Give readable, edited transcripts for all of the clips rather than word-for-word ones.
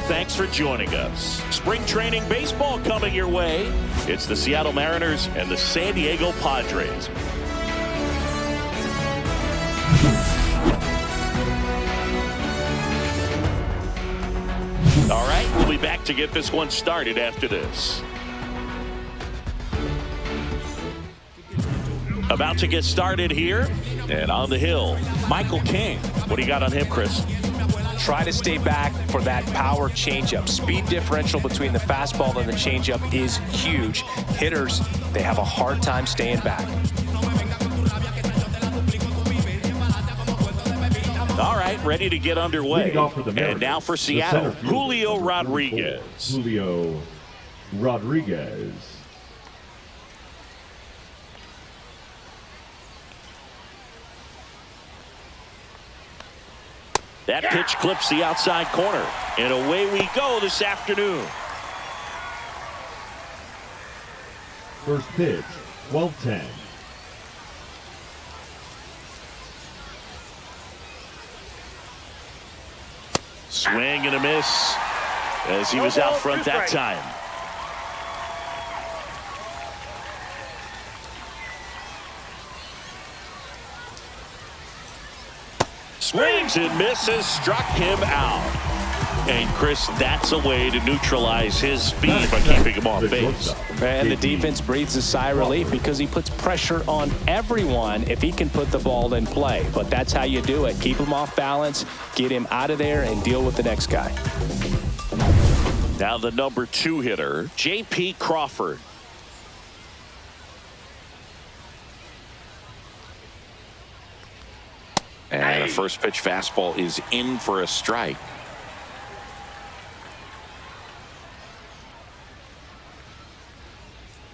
Thanks for joining us. Spring training baseball coming your way. It's the Seattle Mariners and the San Diego Padres. All right, we'll be back to get this one started after this. About to get started here, and on the hill, Michael King. What do you got on him, Chris? Try to stay back for that power changeup. Speed differential between the fastball and the changeup is huge. Hitters, they have a hard time staying back. All right, ready to get underway. And now for Seattle, Julio Rodriguez. Julio Rodriguez. That pitch clips the outside corner. And away we go this afternoon. First pitch, 12-10. Swing and a miss as he was out front that time. Swings and misses, struck him out. And Chris, that's a way to neutralize his speed by keeping him off base. And the defense breathes a sigh of relief because he puts pressure on everyone if he can put the ball in play. But that's how you do it. Keep him off balance, get him out of there, and deal with the next guy. Now the number 2 hitter, JP Crawford. And a first pitch fastball is in for a strike.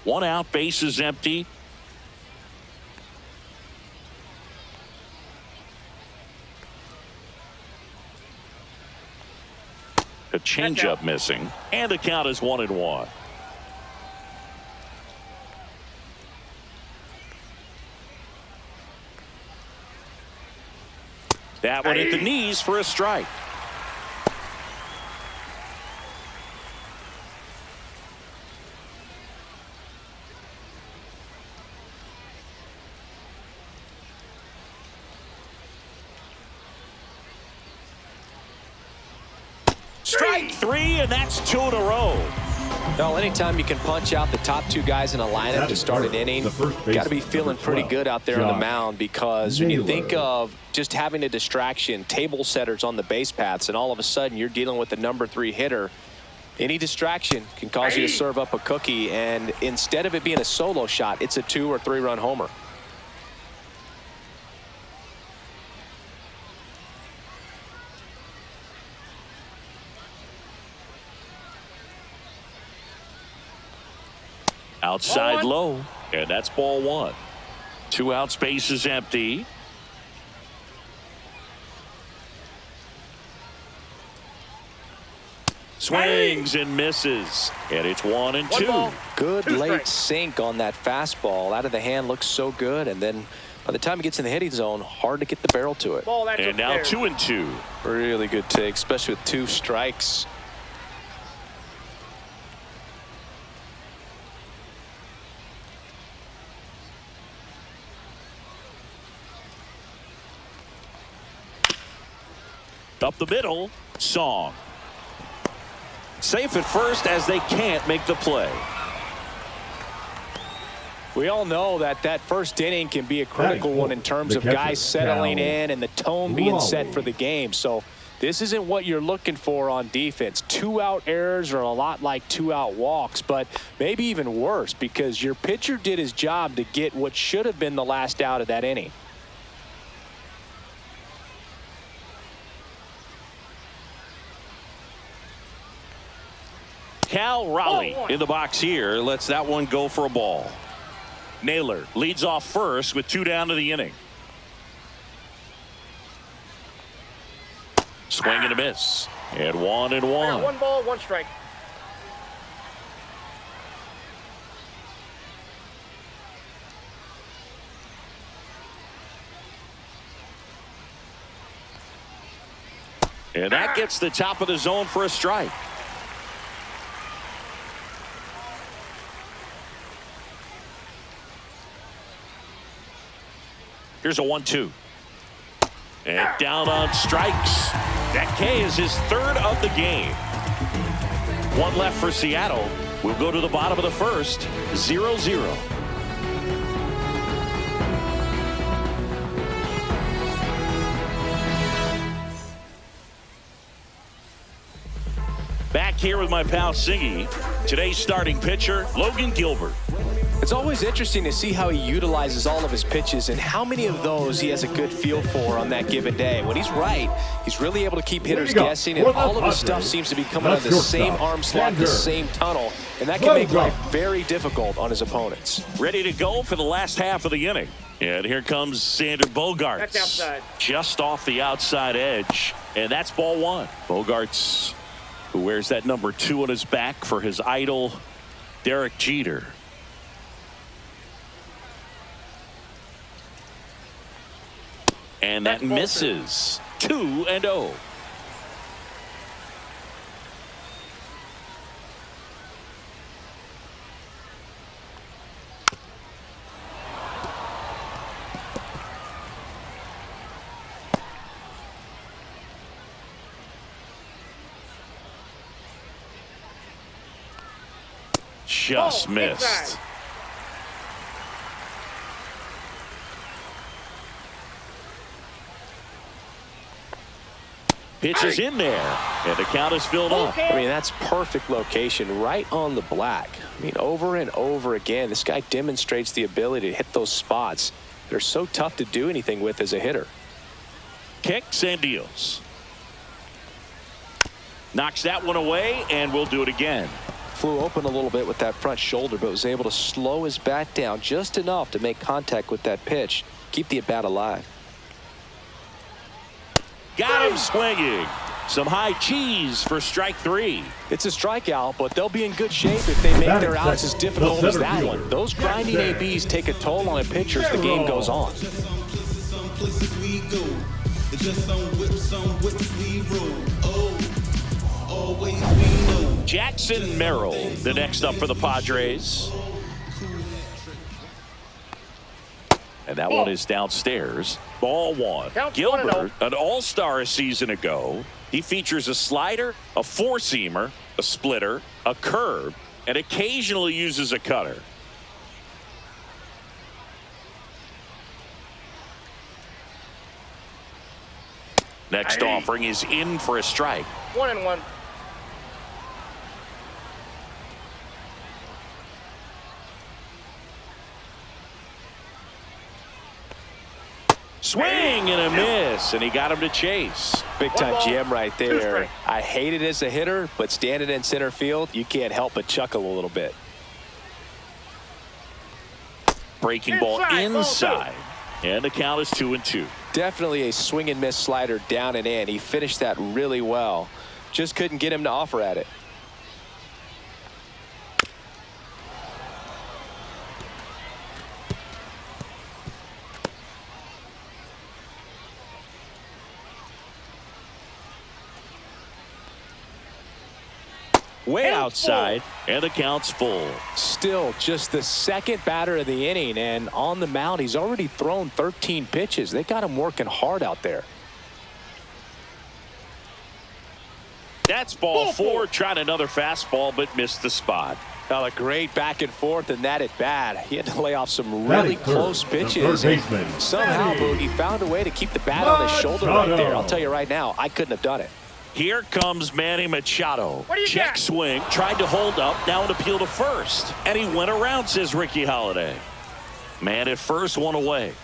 One out, base is empty. A changeup missing, and the count is 1-1. That one at the knees for a strike. Strike 3, and that's 2 in a row. Well, anytime you can punch out the top 2 guys in a lineup to start an inning, you got to be feeling pretty good out there on the mound, because when you think of just having a distraction, table setters on the base paths, and all of a sudden you're dealing with the number 3 hitter, any distraction can cause you to serve up a cookie, and instead of it being a solo shot, it's a 2- or 3-run homer. Outside low, and that's ball 1. 2 outs, base is empty. Swings and misses, and it's 1-2. Good late sink on that fastball. Out of the hand, looks so good, and then by the time it gets in the hitting zone, hard to get the barrel to it. And now 2-2. Really good take, especially with 2 strikes. Up the middle, Song. Safe at first as they can't make the play. We all know that that first inning can be a critical one in terms of guys settling in and the tone being set for the game. So this isn't what you're looking for on defense. 2-out errors are a lot like 2-out walks, but maybe even worse, because your pitcher did his job to get what should have been the last out of that inning. Cal Raleigh in the box here lets that one go for a ball. Naylor leads off first with 2 down to the inning. Swing and a miss. And 1-1. 1 ball, 1 strike. And that gets the top of the zone for a strike. Here's a 1-2. And down on strikes. That K is his 3rd of the game. 1 left for Seattle. We'll go to the bottom of the first. 0-0. Back here with my pal Singy. Today's starting pitcher, Logan Gilbert. It's always interesting to see how he utilizes all of his pitches and how many of those he has a good feel for on that given day. When he's right, he's really able to keep hitters guessing, and all of his stuff seems to be coming out of the same arm slot, the same tunnel, and that can make life very difficult on his opponents. Ready to go for the last half of the inning. And here comes Xander Boegarts. That's outside. Just off the outside edge, and that's ball 1. Boegarts, who wears that number 2 on his back for his idol, Derek Jeter. And that misses. 2-0. Just missed. Pitch is in there, and the count is filled up. I mean, that's perfect location, right on the black. I mean, over and over again, this guy demonstrates the ability to hit those spots that are so tough to do anything with as a hitter. Kicks and deals. Knocks that one away, and we'll do it again. Flew open a little bit with that front shoulder, but was able to slow his bat down just enough to make contact with that pitch, keep the at-bat alive. Got him swinging. Some high cheese for strike 3. It's a strikeout, but they'll be in good shape if they make their outs as difficult as that one. Those grinding ABs take a toll on a pitcher as the game goes on. Jackson Merrill, the next up for the Padres. And that one is downstairs. Ball 1. Gilbert, an all-star a season ago. He features a slider, a four-seamer, a splitter, a curve, and occasionally uses a cutter. Next offering is in for a strike. 1-1. Swing and a miss, and he got him to chase. Big time GM right there. I hate it as a hitter, but standing in center field, you can't help but chuckle a little bit. Breaking ball inside, and the count is 2-2. Definitely a swing and miss slider down and in. He finished that really well. Just couldn't get him to offer at it. Way outside, and the count's full. Still just the second batter of the inning, and on the mound, he's already thrown 13 pitches. They got him working hard out there. That's ball 4. Tried another fastball, but missed the spot. Well, a great back and forth in that at bat. He had to lay off some really close pitches. Somehow, Boogie found a way to keep the bat on his shoulder right there. I'll tell you right now, I couldn't have done it. Here comes Manny Machado. Check got? Swing, tried to hold up, now an appeal to first. And he went around, says Rickey Holliday. Man at first, one away.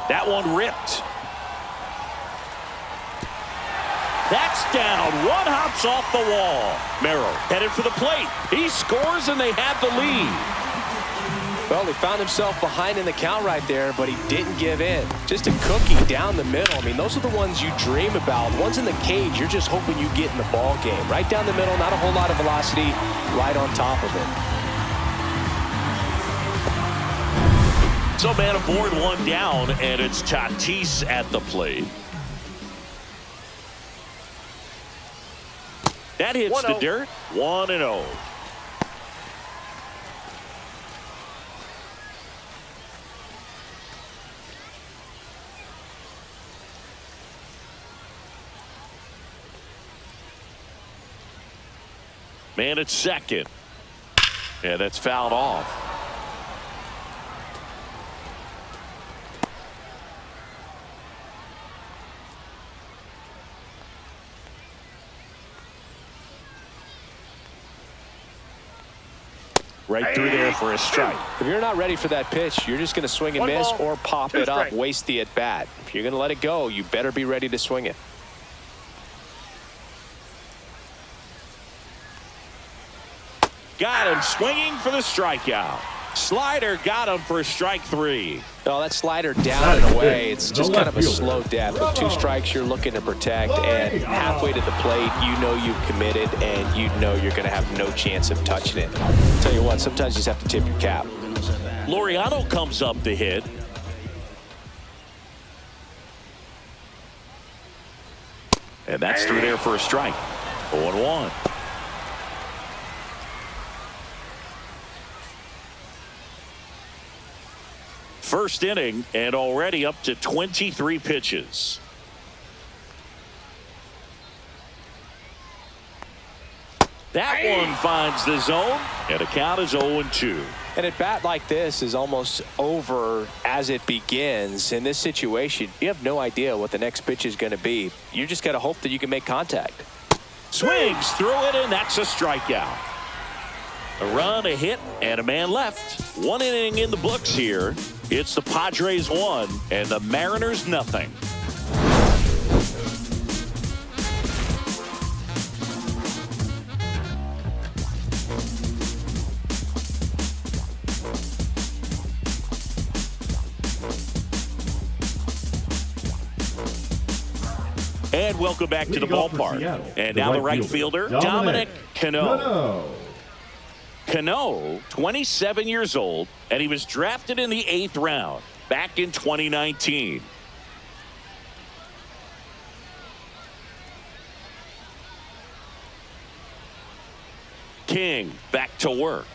That one ripped. That's down. One hops off the wall. Merrill headed for the plate. He scores, and they have the lead. Well, he found himself behind in the count right there, but he didn't give in. Just a cookie down the middle. I mean, those are the ones you dream about. Ones in the cage, you're just hoping you get in the ball game. Right down the middle, not a whole lot of velocity, right on top of it. So man aboard, one down, and it's Tatis at the plate. That hits the dirt. 1-0. Man at second. Yeah, that's fouled off. Right through there for a strike. If you're not ready for that pitch, you're just going to swing and miss or pop it up, waste the at-bat. If you're going to let it go, you better be ready to swing it. Got him swinging for the strikeout. Slider got him for strike 3. No, that slider down and away. It's just kind of a slow death. With 2 strikes, you're looking to protect, and halfway to the plate, you know you've committed, and you know you're going to have no chance of touching it. Tell you what, sometimes you just have to tip your cap. Laureano comes up to hit. And that's through there for a strike. 0-1. First inning, and already up to 23 pitches. That one finds the zone, and the count is 0-2. And at bat like this is almost over as it begins. In this situation, you have no idea what the next pitch is going to be. You just got to hope that you can make contact. Swings through it, and that's a strikeout. A run, a hit, and a man left. 1 inning in the books here. It's the Padres 1 and the Mariners nothing. And welcome back to the ballpark. And now the right fielder, Dominic Canzone. Cano, 27 years old, and he was drafted in the 8th round back in 2019. King back to work,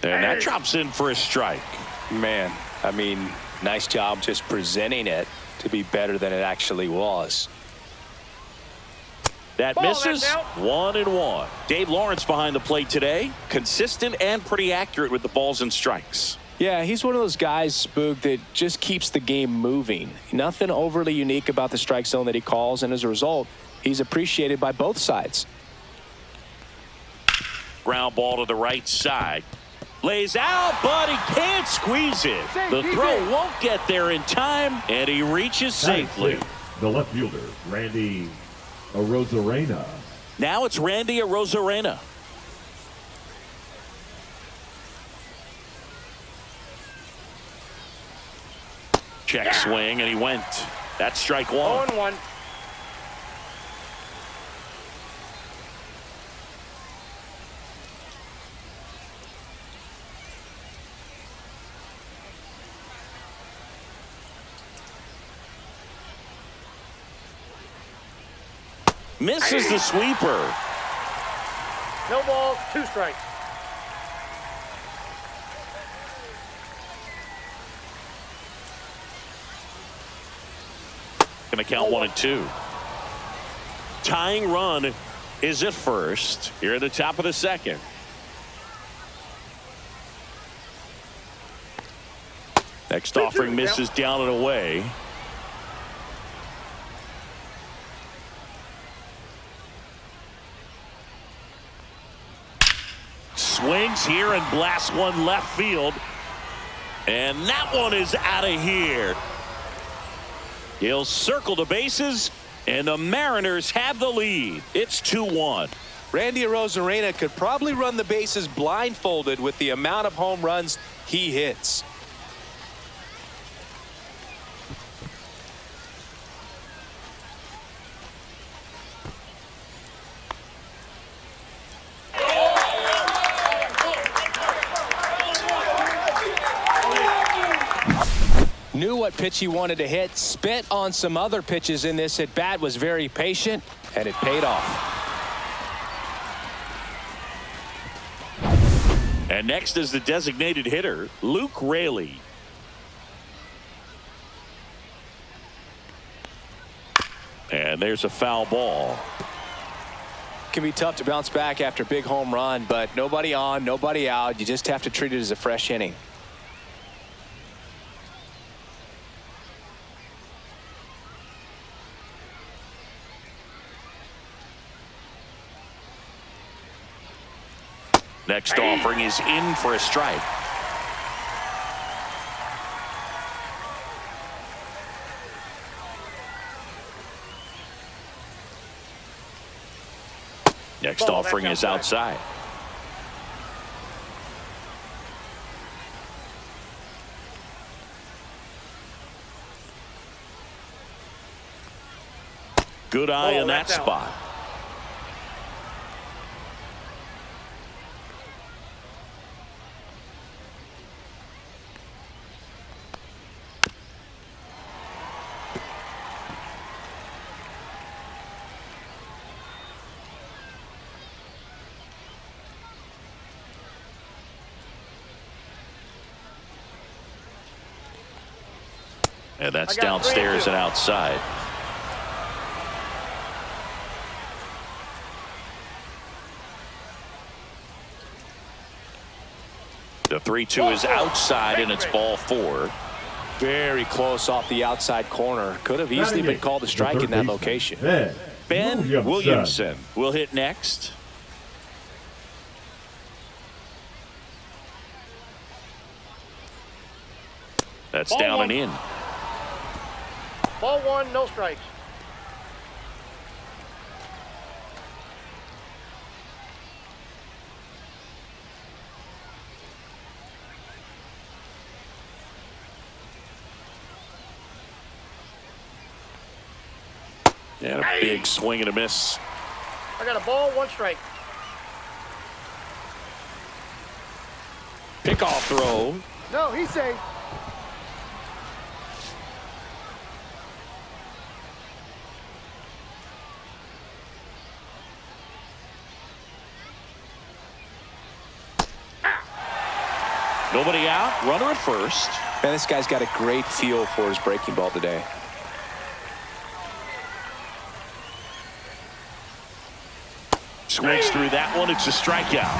and that drops in for a strike. Man, I mean, nice job just presenting it to be better than it actually was. That misses. 1-1. Dave Lawrence behind the plate today. Consistent and pretty accurate with the balls and strikes. Yeah, he's one of those guys, Spook, that just keeps the game moving. Nothing overly unique about the strike zone that he calls, and as a result, he's appreciated by both sides. Ground ball to the right side. Lays out, but he can't squeeze it. The throw won't get there in time, and he reaches safely. The left fielder, Randy Arozarena. Now it's Randy Arozarena. Check swing, and he went. That's strike 1. 0-1. Misses the sweeper. No balls, 2 strikes. Going to count 1 and 2. Tying run is at first here at the top of the second. Next offering misses down and away. Swings here and blasts one left field. And that one is out of here. He'll circle the bases, and the Mariners have the lead. It's 2-1. Randy Arozarena could probably run the bases blindfolded with the amount of home runs he hits. Knew what pitch he wanted to hit, spit on some other pitches in this at bat, was very patient, and it paid off. And next is the designated hitter, Luke Raley. And there's a foul ball. Can be tough to bounce back after a big home run, but nobody on, nobody out. You just have to treat it as a fresh inning. Next offering is in for a strike. Next offering is outside. Good eye in that spot. And that's downstairs and outside. The 3-2 is outside, and it's ball 4. Very close off the outside corner. Could have easily been called a strike in that location. Ben Williamson will hit next. That's down and in. Ball 1, no strikes. And a big swing and a miss. I got a ball, 1 strike. Pickoff throw. No, he's safe. Nobody out, runner at first. Man, this guy's got a great feel for his breaking ball today. Swings through that one. It's a strikeout.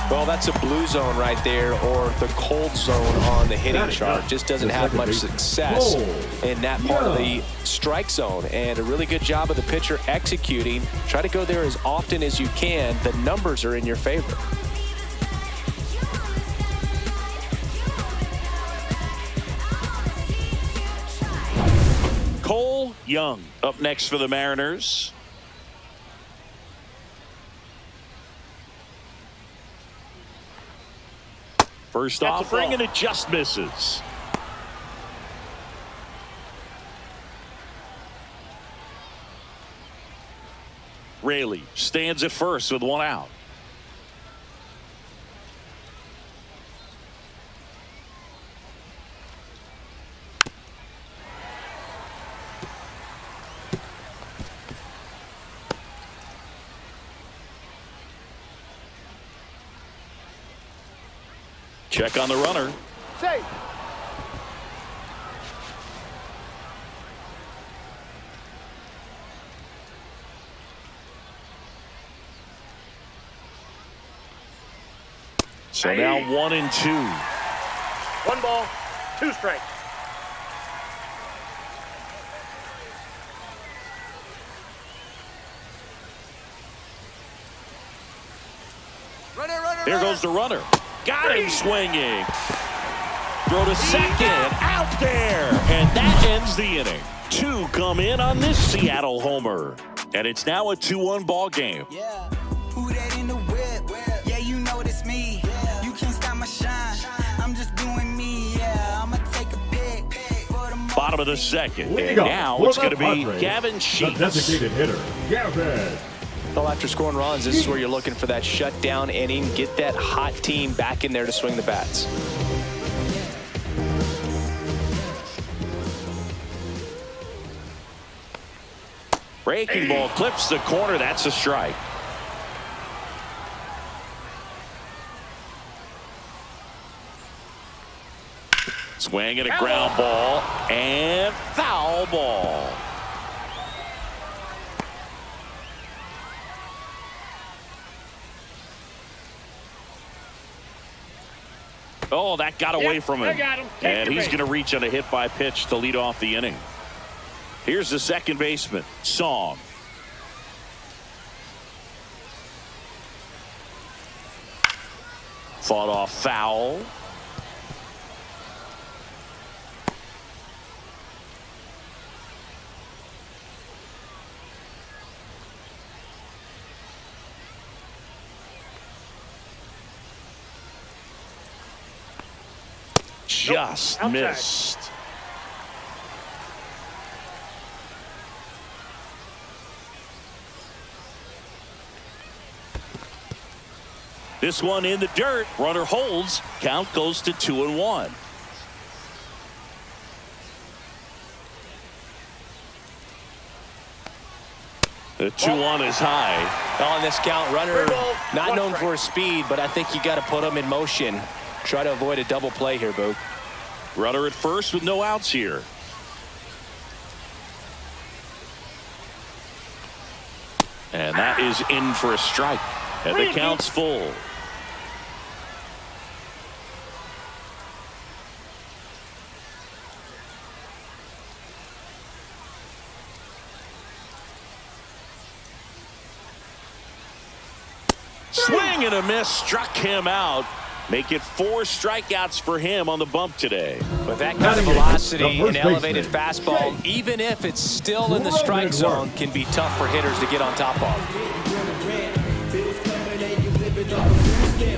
Well, that's a blue zone right there, or the cold zone on the hitting chart. Just doesn't have much success in that part of the strike zone. And a really good job of the pitcher executing. Try to go there as often as you can. The numbers are in your favor. Cole Young up next for the Mariners. First offering, and it just misses. Raley stands at first with 1 out. Check on the runner. Safe. So now 1-2. 1 ball, 2 strikes. Runner. There goes the runner. Got him swinging. throw to second. Out there. And that ends the inning. 2 come in on this Seattle homer. And it's now a 2-1 ball game. Yeah. Who that in the whip? Yeah, you know it's me. You can't stop my shine. I'm just doing me. Yeah, I'ma take a pic. Bottom of the second. And now it's going to be Gavin Sheets. The designated hitter, Gavin. Well, after scoring runs, this is where you're looking for that shutdown inning. Get that hot team back in there to swing the bats. Breaking ball clips the corner. That's a strike. Swing and a ground ball and foul ball. Oh, that got away from him. And he's going to reach on a hit by pitch to lead off the inning. Here's the second baseman, Song. Fought off foul. Just missed. This one in the dirt. Runner holds. Count goes to 2-1. The 2-1 is high. On this count, runner not known for his speed, but I think you got to put him in motion. Try to avoid a double play here, Boog. Runner at first with no outs here. And that is in for a strike. And the count's full. Swing and a miss, struck him out. Make it 4 strikeouts for him on the bump today. With that kind of velocity and elevated fastball, even if it's still in the strike zone, can be tough for hitters to get on top of.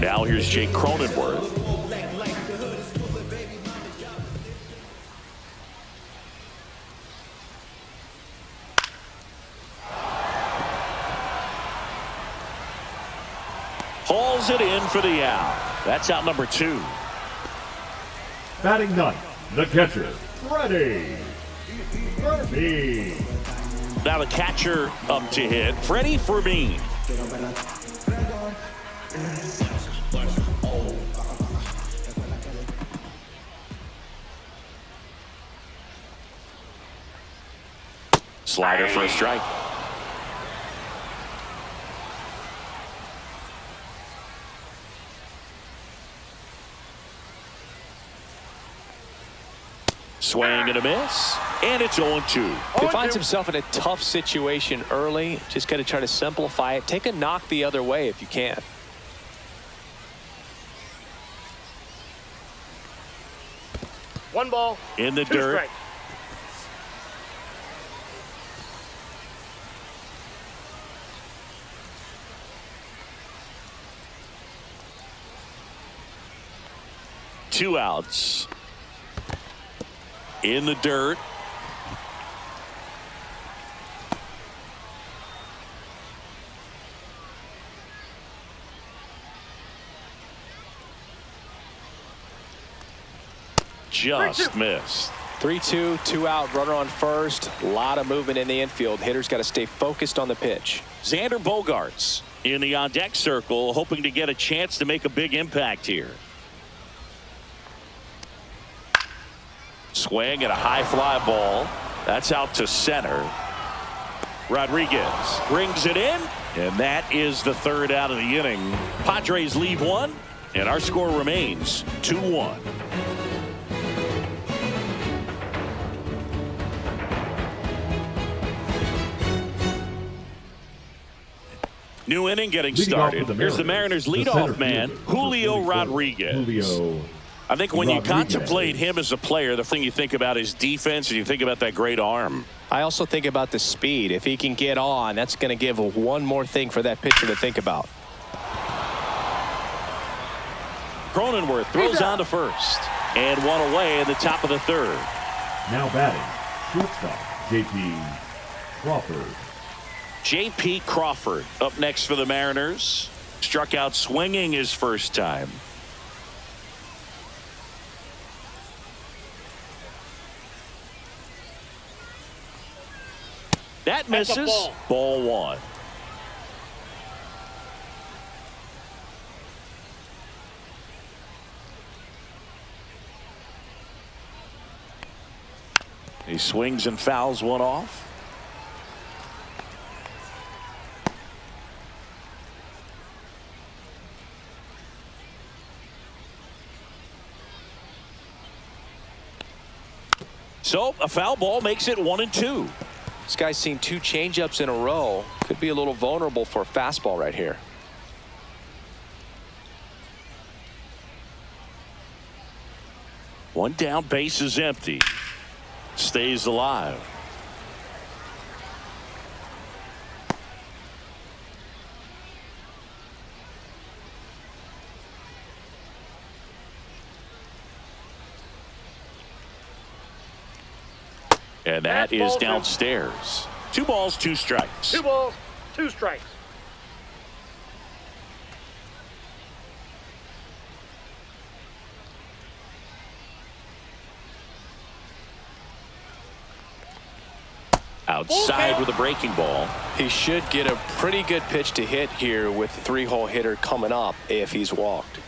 Now here's Jake Cronenworth. Hauls it in for the out. That's out number 2. Batting ninth, the catcher, Freddy Ferman. Now the catcher up to hit, Freddy Ferman. Slider for a strike. Swing and a miss, and it's 0-2. He finds himself in a tough situation early. Just got to try to simplify it. Take a knock the other way if you can. One ball. In the dirt. Strikes. Two outs. In the dirt. Just missed. 3-2, 2 out, runner on first. A lot of movement in the infield. Hitters got to stay focused on the pitch. Xander Boegarts in the on-deck circle, hoping to get a chance to make a big impact here. Swing and a high fly ball. That's out to center. Rodriguez brings it in, and that is the third out of the inning. Padres lead 1, and our score remains 2-1. New inning getting started. Here's the Mariners leadoff man, Julio Rodriguez. Julio I think when you Rodriguez. contemplate him as a player, the thing you think about is defense, and you think about that great arm. I also think about the speed. If he can get on, that's going to give one more thing for that pitcher to think about. Cronenworth throws on to first. And one away in the top of the third. Now batting, shortstop, JP Crawford. JP Crawford up next for the Mariners. Struck out swinging his first time. That misses. Ball one. He swings and fouls one off. So a foul ball makes it 1-2. This guy's seen 2 changeups in a row. Could be a little vulnerable for a fastball right here. One down, base is empty. Stays alive. And that is downstairs. 2 balls, 2 strikes. 2 balls, 2 strikes. Outside with a breaking ball. He should get a pretty good pitch to hit here with the 3-hole hitter coming up if he's walked.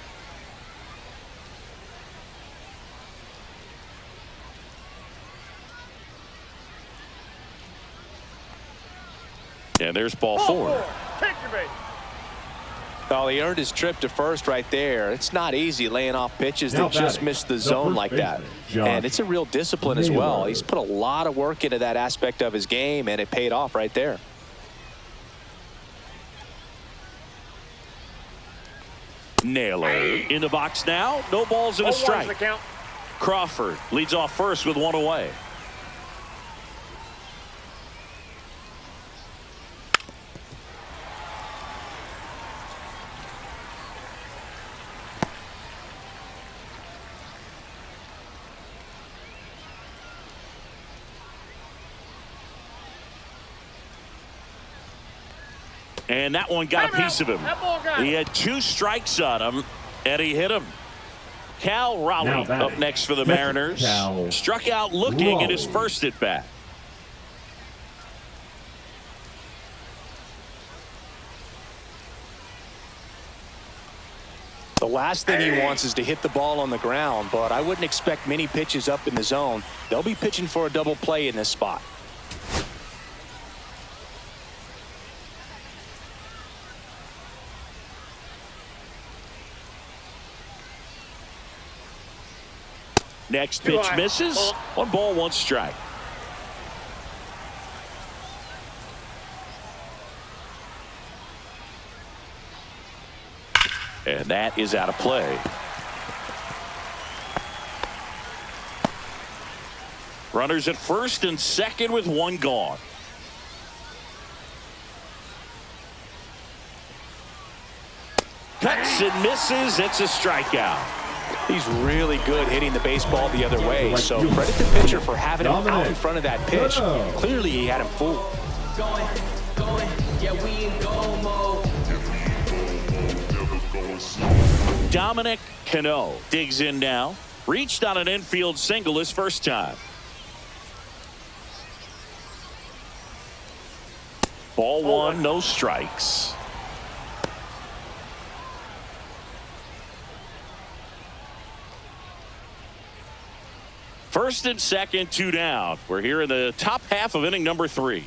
And there's ball 4. Take your base. Well, he earned his trip to first right there. It's not easy laying off pitches Now that just batting, missed the the zone first like that. baseman, Josh And it's a real discipline as well. Naylor. He's put a lot of work into that aspect of his game, and it paid off right there. Naylor in the box now. No balls and a 0-1's the strike. count. Crawford leads off first with 1 away. And that one got a piece of him. That ball got He him. had 2 strikes on him, and he hit him. Cal Now Raleigh batting, up next for the catcher, Mariners. Cal Struck out looking at his Raleigh. first at bat. The last thing he wants is to hit the ball on the ground, but I wouldn't expect many pitches up in the zone. They'll be pitching for a double play in this spot. Next Too pitch high. misses. 1 ball, 1 strike. And that is out of play. Runners at first and second with 1 gone. Cuts and misses. It's a strikeout. He's really good hitting the baseball the other way, so credit the pitcher for having him out in front of that pitch. Clearly he had him fooled. Yeah, we in go mode. Dominic Canzone digs in now. Reached on an infield single his first time. Ball 1, no strikes. First and second, 2 down. We're here in the top half of inning number 3.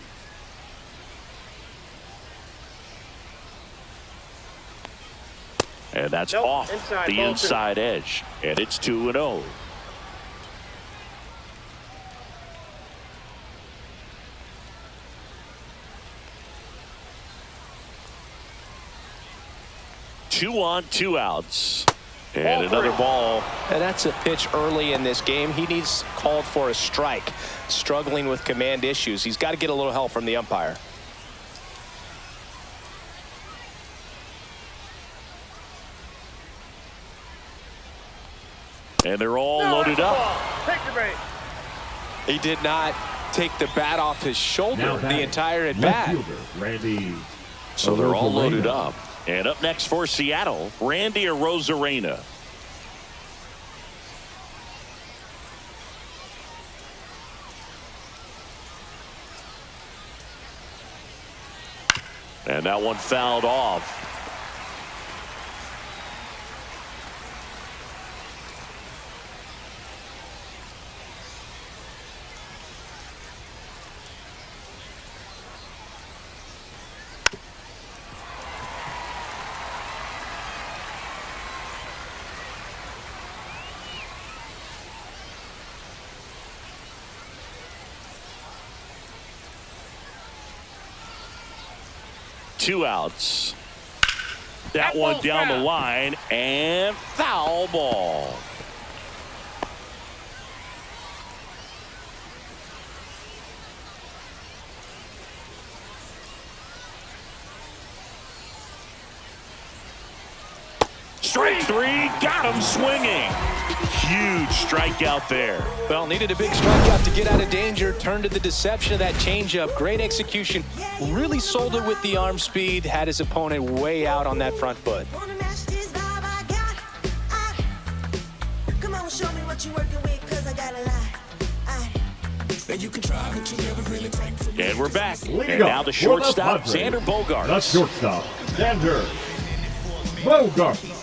And that's off the inside edge. And it's 2-0. Two on, 2 outs. And another ball. And that's a pitch early in this game. He needs called for a strike. Struggling with command issues. He's got to get a little help from the umpire. And they're all loaded up. Take your bait. He did not take the bat off his shoulder the entire at bat. Randy. So they're all loaded up. And up next for Seattle, Randy Arozarena. And that one fouled off. Two outs. That one down the line and foul ball. Strike three, got him swinging. Huge strikeout there. Well, needed a big strikeout to get out of danger. Turned to the deception of that changeup. Great execution. Really sold it with the arm speed. Had his opponent way out on that front foot. And we're back. And now the shortstop, Xander Boegarts. The shortstop, Xander Boegarts.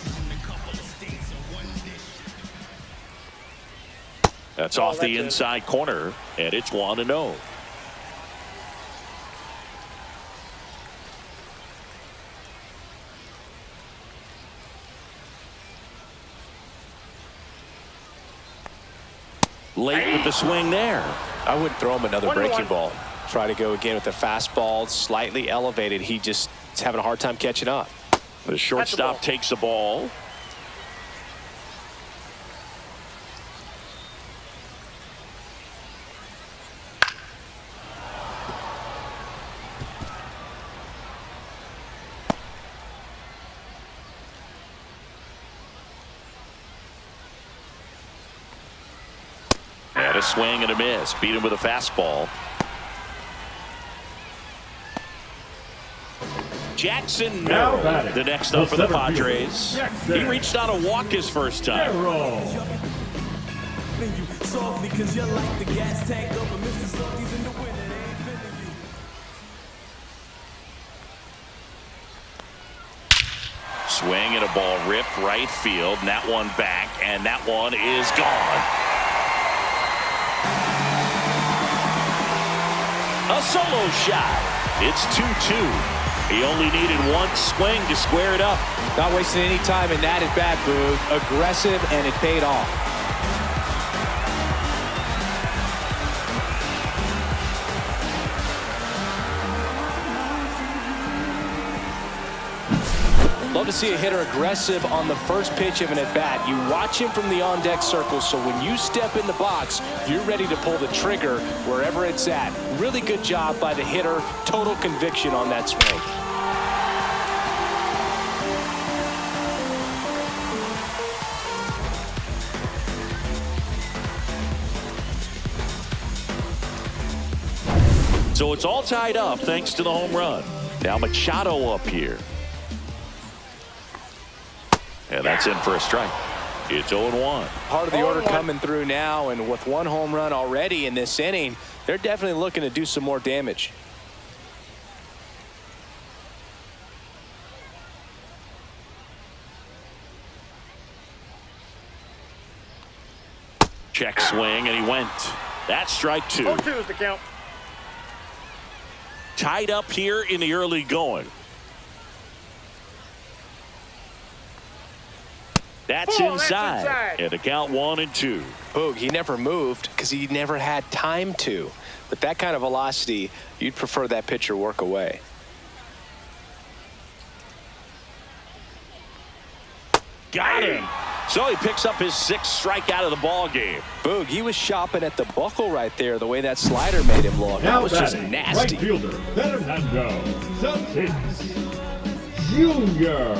That's off the inside corner, and it's 1-0. Late with the swing there. I wouldn't throw him another breaking ball. Try to go again with the fastball, slightly elevated. He just is having a hard time catching up. The shortstop takes the ball. A swing and a miss. Beat him with a fastball. Jackson Merrill, the next up for the Padres. He reached out a walk his first time. Swing and a ball ripped right field, and that one back, and that one is gone. A solo shot. It's 2-2. He only needed one swing to square it up. Not wasting any time in that at bat, Boog. Aggressive, and it paid off. Love to see a hitter aggressive on the first pitch of an at-bat. You watch him from the on-deck circle, so when you step in the box, you're ready to pull the trigger wherever it's at. Really good job by the hitter. Total conviction on that swing. So it's all tied up thanks to the home run. Now Machado up here. And that's in for a strike. It's 0-1. Part of the order coming through now, and with one home run already in this inning, they're definitely looking to do some more damage. Check swing, and he went. That's strike two. 0-2 is the count. Tied up here in the early going. That's inside. And the count 1-2. Boog, he never moved because he never had time to. But that kind of velocity, you'd prefer that pitcher work away. Got him. So he picks up his 6th strikeout of the ball game. Boog, he was shopping at the buckle right there, the way that slider made him look. That was just nasty. Right fielder, Fernando Tatis Jr.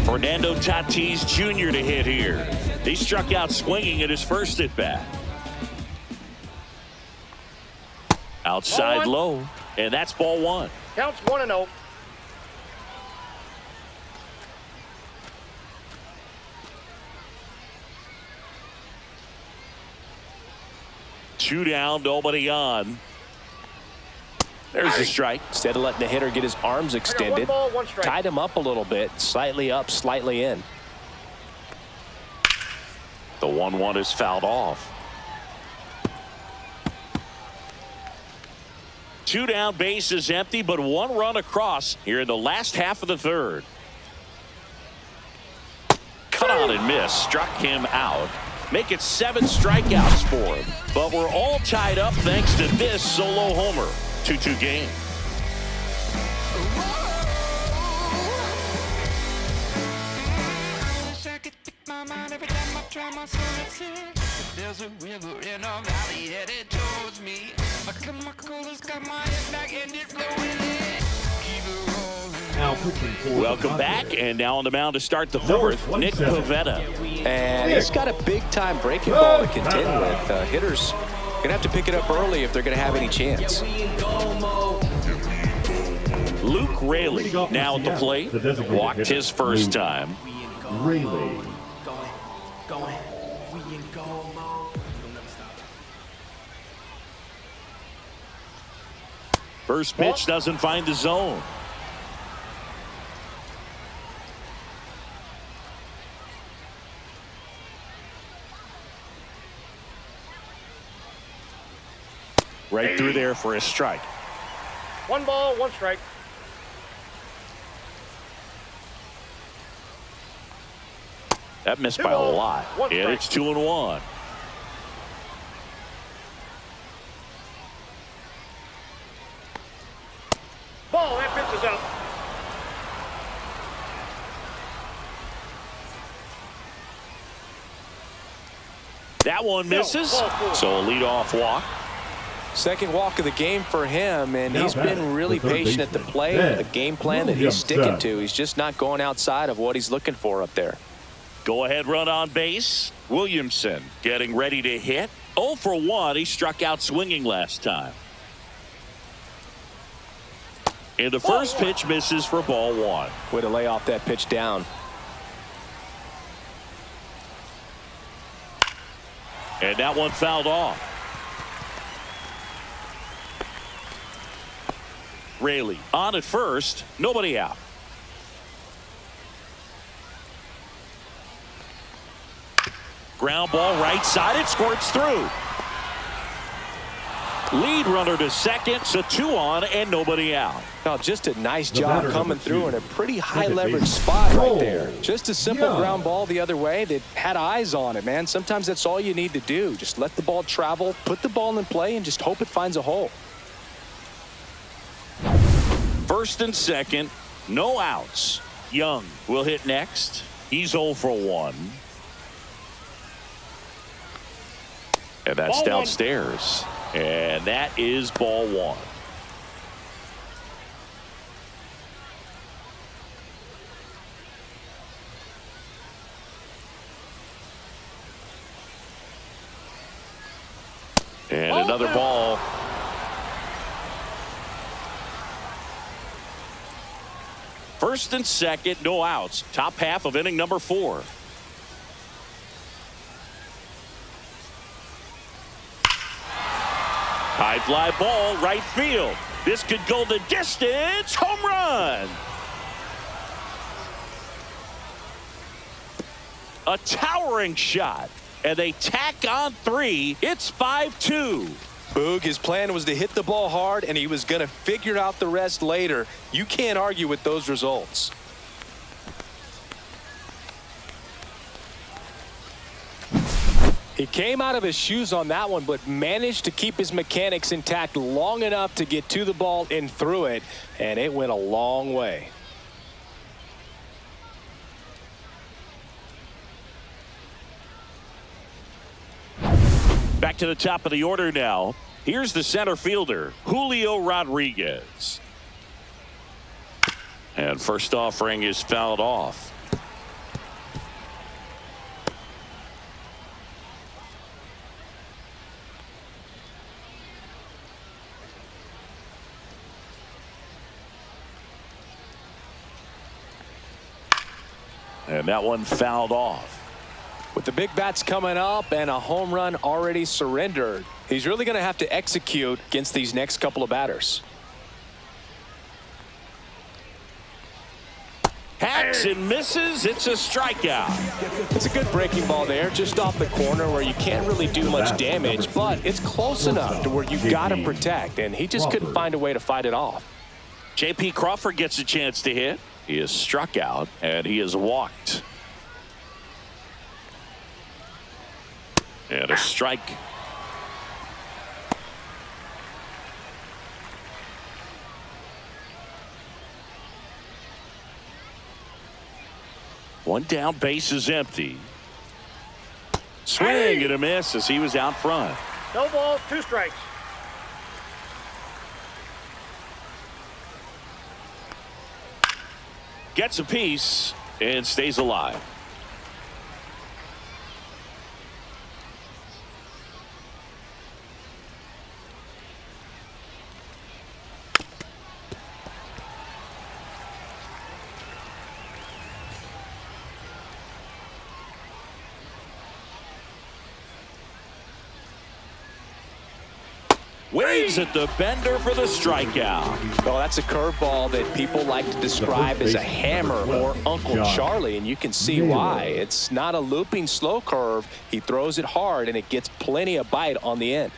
Fernando Tatis Jr. to hit here. He struck out swinging at his first at bat. Outside low, and that's ball 1. Counts 1-0. Two down, nobody on. There's a strike. Instead of letting the hitter get his arms extended, 1 ball, 1 strike. tied him up a little bit, slightly up, slightly in. The 1-1 is fouled off. 2 down, base is empty, but 1 run across here in the last half of the 3rd. Cut on and miss, struck him out. Make it 7 strikeouts for him. But we're all tied up thanks to this solo homer. 2-2 game. There's a river in a valley headed towards me. I cut my colors, got my head back, and it flowing in. Keep it rolling. Now pitching for Welcome back, and now on the mound to start the 4th, Nick Pivetta. And he's got a big-time breaking ball to contend with. Hitters going to have to pick it up early if they're going to have any chance. Luke Raley now at the plate. Walked his first time. Raley. First pitch doesn't find the zone. Right through there for a strike. 1 ball, 1 strike. That missed by a lot. 1 And strike. it's 2-1. Ball, that pitch is up. That one misses. So a leadoff walk. Second walk of the game for him, and Now he's been batting, really the third patient at the baseman, plate. Ben A game plan that he's sticking Williamson. to. He's just not going outside of what he's looking for up there. Go ahead run on base. Williamson getting ready to hit. 0 for 1. He struck out swinging last time. And the first pitch misses for ball 1. Way to lay off that pitch down. And that one fouled off. Raley on at first. Nobody out. Ground ball right side. It squirts through. Lead runner to second. So 2 on and nobody out. Oh, just a nice The job batter, coming number through 2. in a pretty high Second leverage base. spot right Oh, there. Just a simple yeah. ground ball the other way that had eyes on it, man. Sometimes that's all you need to do. Just let the ball travel, put the ball in play, and just hope it finds a hole. First and second. No outs. Young will hit next. He's 0 for 1. And that's Ball 1. downstairs. And that is ball 1. And another ball. First and second, no outs. Top half of inning number 4. High fly ball, right field. This could go the distance. Home run. A towering shot. And they tack on 3. It's 5-2. Boog, his plan was to hit the ball hard, and he was going to figure out the rest later. You can't argue with those results. He came out of his shoes on that one, but managed to keep his mechanics intact long enough to get to the ball and through it, and it went a long way. Back to the top of the order now. Here's the center fielder, Julio Rodriguez. And first offering is fouled off. And that one fouled off. With the big bats coming up and a home run already surrendered, he's really going to have to execute against these next couple of batters. Hacks and misses. It's a strikeout. It's a good breaking ball there, just off the corner where you can't really do much damage, but it's close enough to where you've got to protect, and he just couldn't find a way to fight it off. JP Crawford gets a chance to hit. He is struck out, and he is walked. And a strike. One down, base is empty. Swing and a miss as he was out front. No balls, 2 strikes. Gets a piece and stays alive. Waves at the bender for the strikeout. Well, that's a curveball that people like to describe as a hammer or Uncle Charlie, and you can see why. It's not a looping slow curve. He throws it hard, and it gets plenty of bite on the end.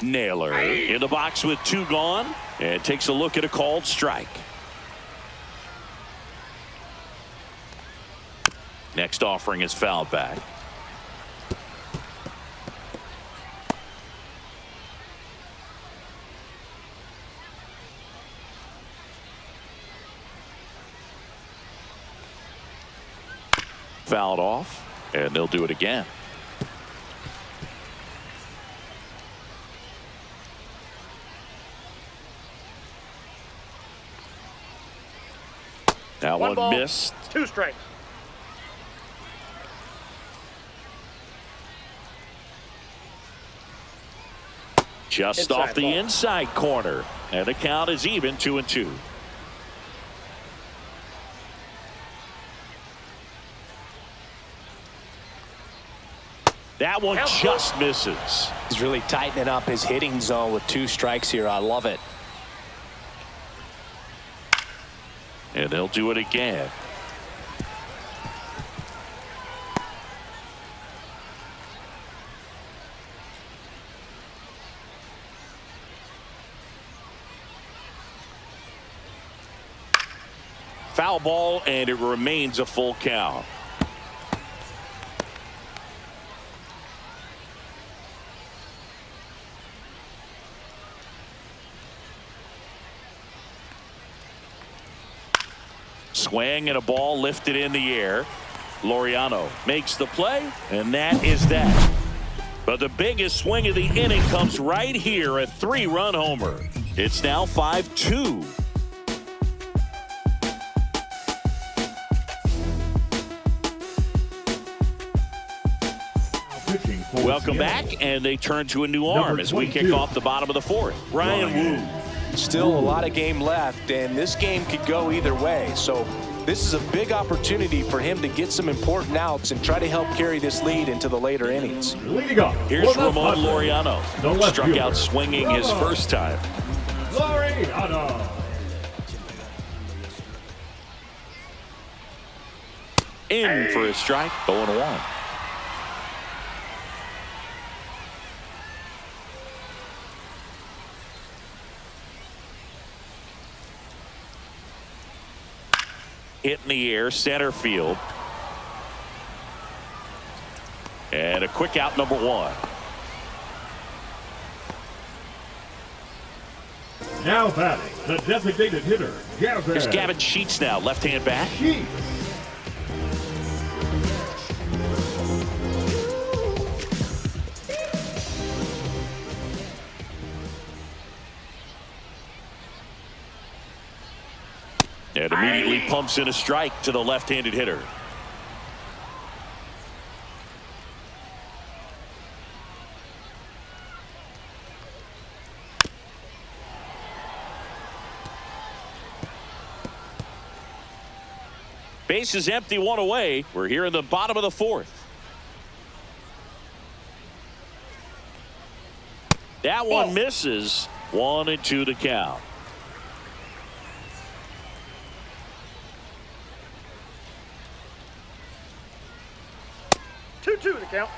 Naylor in the box with 2 gone and takes a look at a called strike. Next offering is fouled back. Fouled off, and they'll do it again. That one ball, missed. 2 strikes. Just Inside off the ball. inside corner, and the count is even 2-2. That one just misses. He's really tightening up his hitting zone with 2 strikes here. I love it. And they'll do it again. Foul ball, and it remains a full count. Swing and a ball lifted in the air. Laureano makes the play, and that is that. But the biggest swing of the inning comes right here, a 3-run homer. It's now 5-2. Welcome back, and they turn to a new arm as we kick off the bottom of the 4th. Ryan Wu. Still a lot of game left, and this game could go either way. So this is a big opportunity for him to get some important outs and try to help carry this lead into the later innings. Leading up, Here's Ramon Laureano. Struck out swinging his first time. Laureano. In for a strike, 0-1. Hit in the air, center field. And a quick out, number 1. Now batting, the designated hitter, Gavin. Here's Gavin Sheets now, left-hand bat. Sheets. And immediately pumps in a strike to the left-handed hitter. Base is empty, 1 away. We're here in the bottom of the 4th. That one misses. 1-2 to count. Two to count.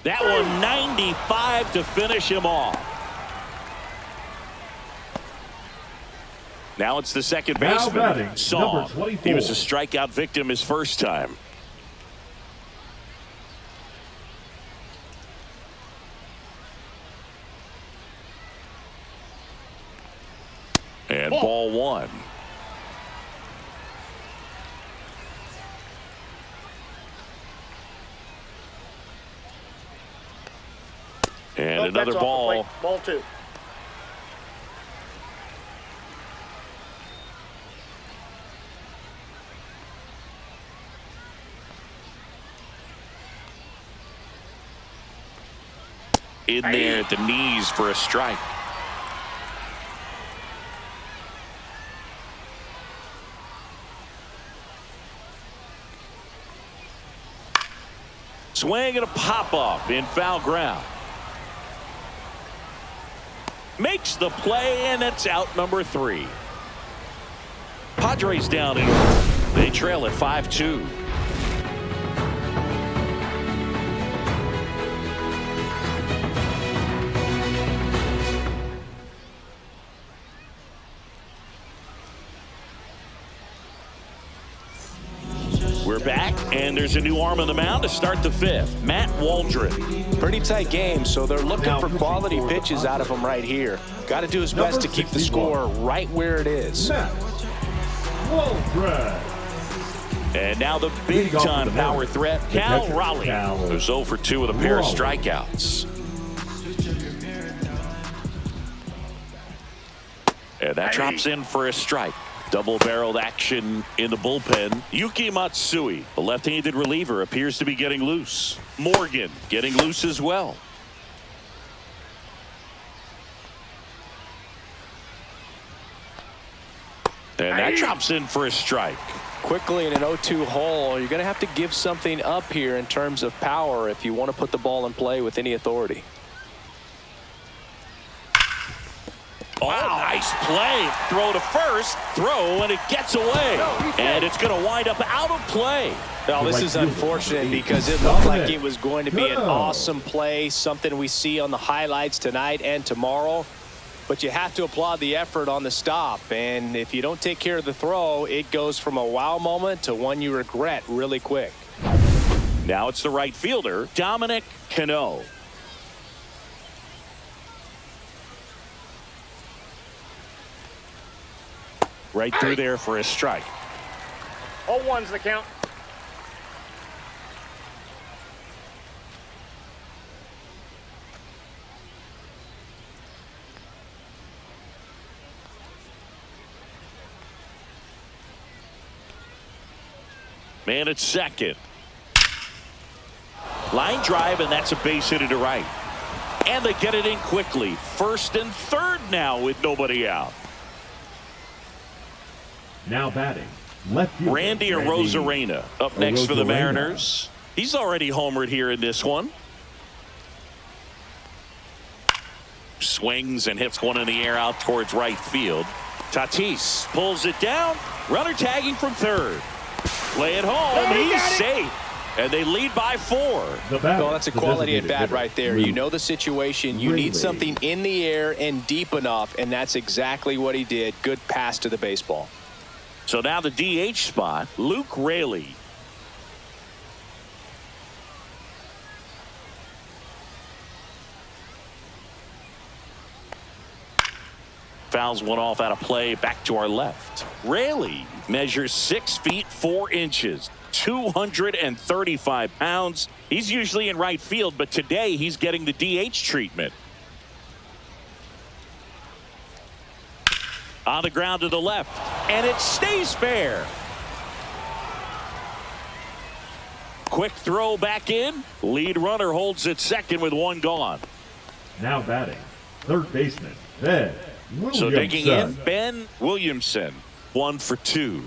That one 95 to finish him off. Now it's the second baseman, Song. He was a strikeout victim his first time. And ball 1. And another ball. Ball 2. In there at the knees for a strike. Swing and a pop-up in foul ground. Makes the play, and it's out, number 3. Padres down in order. They trail at 5-2. We're back, and there's a new arm on the mound to start the 5th. Matt Waldron. Pretty tight game, so they're looking for quality pitches out of him right here. Got to do his best to keep the score right where it is. Matt Waldron. And now the big-time power threat, Cal Raleigh, who's 0 for 2 with a pair of strikeouts. And that drops in for a strike. Double-barreled action in the bullpen. Yuki Matsui, the left-handed reliever, appears to be getting loose. Morgan getting loose as well. And that drops in for a strike. Quickly in an 0-2 hole, you're going to have to give something up here in terms of power if you want to put the ball in play with any authority. Oh, nice play. Throw to first. Throw, and it gets away. And it's going to wind up out of play. Well, this is unfortunate because it looked like it was going to be an awesome play, something we see on the highlights tonight and tomorrow. But you have to applaud the effort on the stop. And if you don't take care of the throw, it goes from a wow moment to one you regret really quick. Now it's the right fielder, Dominic Canzone. Right through there for a strike. 0-1's the count. Man at second. Line drive, and that's a base hit to right. And they get it in quickly. First and third now with nobody out. Now batting, left fielder, Randy Arozarena up next for the Mariners. He's already homered here in this one. Swings and hits one in the air out towards right field. Tatis pulls it down. Runner tagging from third. Play it home. He's safe. And they lead by 4. Well, that's a quality at bat right there. You know the situation. You need something in the air and deep enough, and that's exactly what he did. Good pass to the baseball. So now the DH spot, Luke Raley. Fouls one off out of play, back to our left. Raley measures 6 feet 4 inches, 235 pounds. He's usually in right field, but today he's getting the DH treatment. On the ground to the left, and it stays fair. Quick throw back in. Lead runner holds at second with 1 gone. Now batting, third baseman, Ben Williamson. So digging in, Ben Williamson, 1 for 2.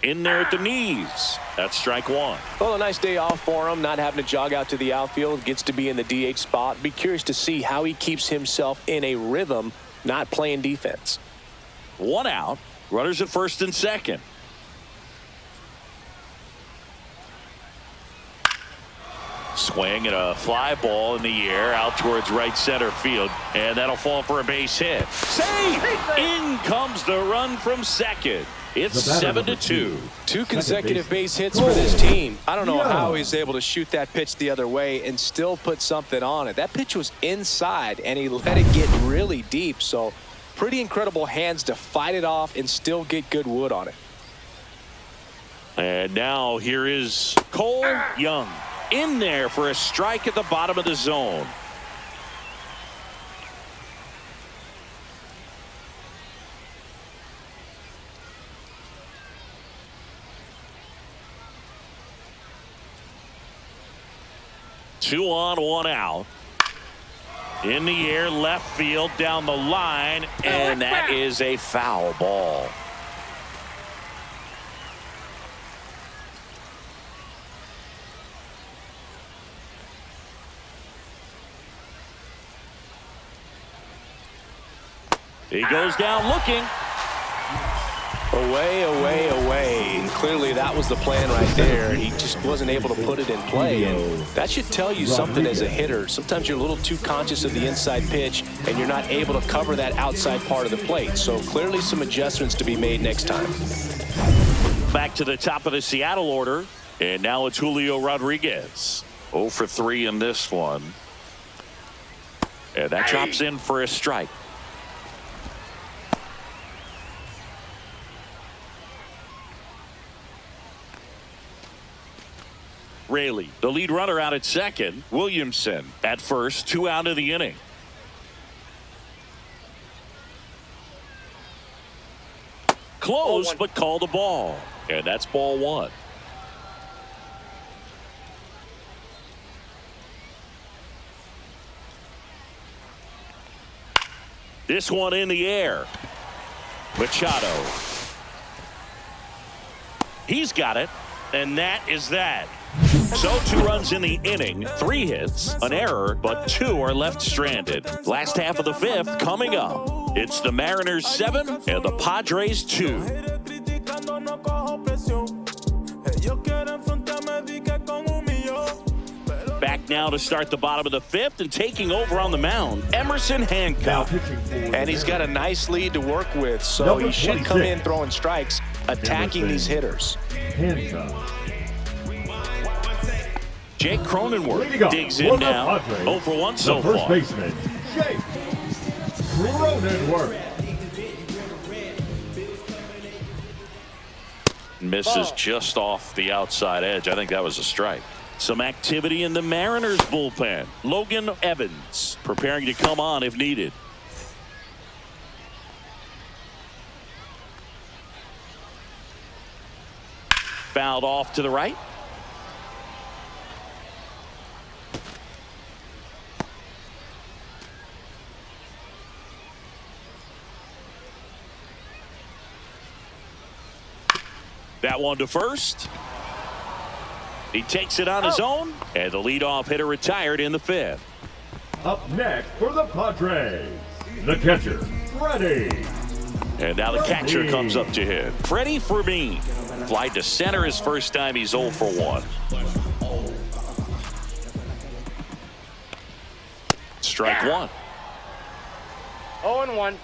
In there at the knees. That's strike 1. Well, a nice day off for him, not having to jog out to the outfield. Gets to be in the DH spot. Be curious to see how he keeps himself in a rhythm, not playing defense. 1 out. Runners at first and second. Swing and a fly ball in the air out towards right center field, and that'll fall for a base hit. Save! In comes the run from second. It's 7-2. 2 consecutive base hits for this team. I don't know how he's able to shoot that pitch the other way and still put something on it. That pitch was inside, and he let it get really deep. So pretty incredible hands to fight it off and still get good wood on it. And now here is Cole Young. In there for a strike at the bottom of the zone. Two on, 1 out. In the air, left field, down the line, and that is a foul ball. He goes down looking. Away, away, away. And clearly that was the plan right there. He just wasn't able to put it in play. And that should tell you something as a hitter. Sometimes you're a little too conscious of the inside pitch, and you're not able to cover that outside part of the plate. So clearly some adjustments to be made next time. Back to the top of the Seattle order. And now it's Julio Rodriguez. 0 for 3 in this one. And that drops in for a strike. Raley, the lead runner out at second. Williamson at first, 2 out of the inning. Close, but called a ball. And that's ball 1. This one in the air. Machado. He's got it. And that is that. So 2 runs in the inning, 3 hits, an error, but 2 are left stranded. Last half of the 5th coming up. It's the Mariners 7 and the Padres 2. Back now to start the bottom of the 5th, and taking over on the mound, Emerson Hancock. And he's got a nice lead to work with, so he should come in throwing strikes, attacking these hitters. Jake Cronenworth digs in now. 0 for 1 so far. First baseman, Jake Cronenworth. Misses just off the outside edge. I think that was a strike. Some activity in the Mariners bullpen. Logan Evans preparing to come on if needed. Fouled off to the right. That one to first. He takes it on his own, and the leadoff hitter retired in the 5th. Up next for the Padres, the catcher, Freddy And now the catcher comes up to hit. Freddy Ferman flied to center his first time. He's 0 for 1. Strike one. 0-1.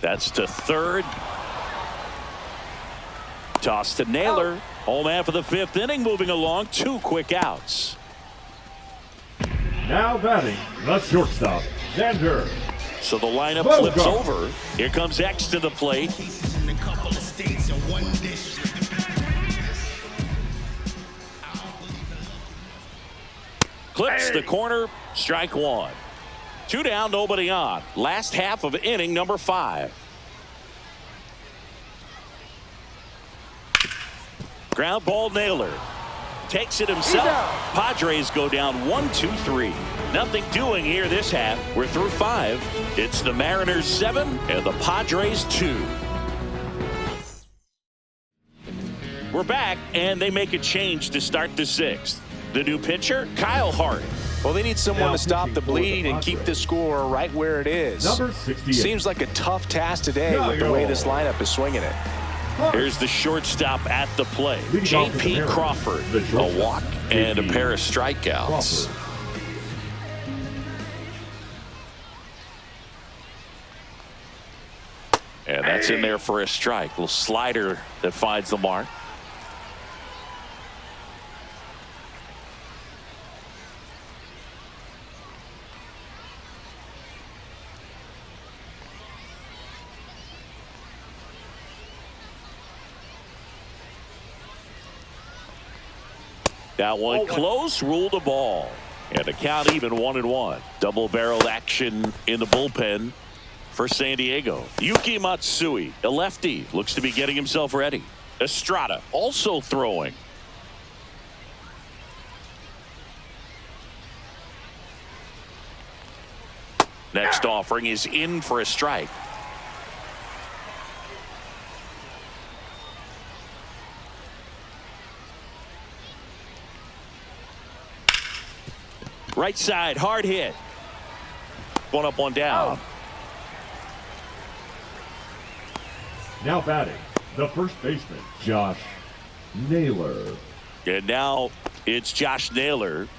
That's to third. Toss to Naylor. Home half of the 5th inning, moving along. 2 quick outs. Now batting, the shortstop, Xander. So the lineup Boegarts. flips over. Here comes X to the plate. Clips the corner. Strike one. 2 down, nobody on. Last half of inning number 5. Ground ball, Naylor. Takes it himself. Padres go down 1-2-3. Nothing doing here this half. We're through 5. It's the Mariners 7 and the Padres 2. We're back, and they make a change to start the 6th. The new pitcher, Kyle Hart. Well, they need someone to stop the bleed and keep the score right where it is. Number 68. Seems like a tough task today with the way this lineup is swinging it. Here's the shortstop at the plate. JP Crawford, a walk and a pair of strikeouts. And that's in there for a strike. Little slider that finds the mark. That one close, ruled a ball. And the count even 1-1. Double-barreled action in the bullpen for San Diego. Yuki Matsui, a lefty, looks to be getting himself ready. Estrada also throwing. Next offering is in for a strike. Right side, hard hit. One up, one down. Now batting, the first baseman, Josh Naylor. And now it's Josh Naylor.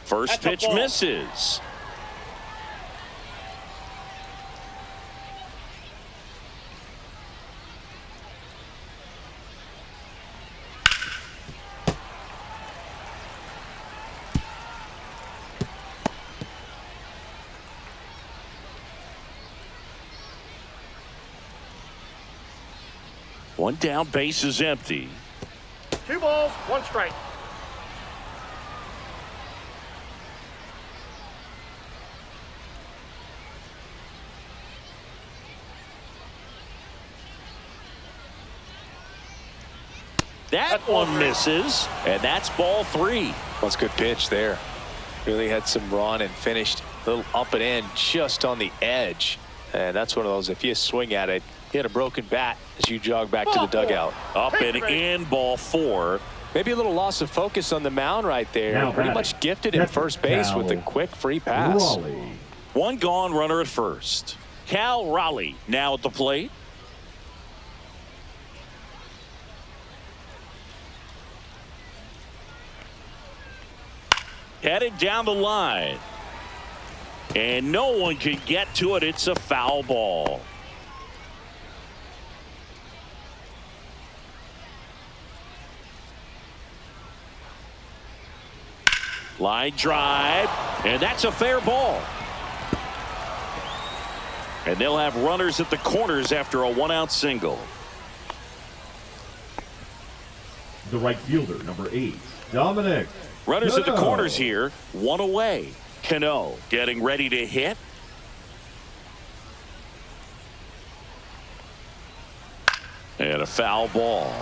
First pitch misses. One down, base is empty. 2 balls, 1 strike. That one misses, and that's ball 3. That's a good pitch there. Really had some run and finished a little up and in just on the edge. And that's one of those, if you swing at it, you had a broken bat as you jog back to the dugout. Up and in, ball 4. Maybe a little loss of focus on the mound right there. Now Pretty batting, much gifted in first base with a quick free pass. Raleigh. One gone, runner at first. Cal Raleigh now at the plate. Headed down the line. And no one can get to it. It's a foul ball. Line drive, and that's a fair ball. And they'll have runners at the corners after a 1-out single. The right fielder, number 8, Dominic. Runners at the Cano. corners here, 1 away. Cano getting ready to hit. And a foul ball.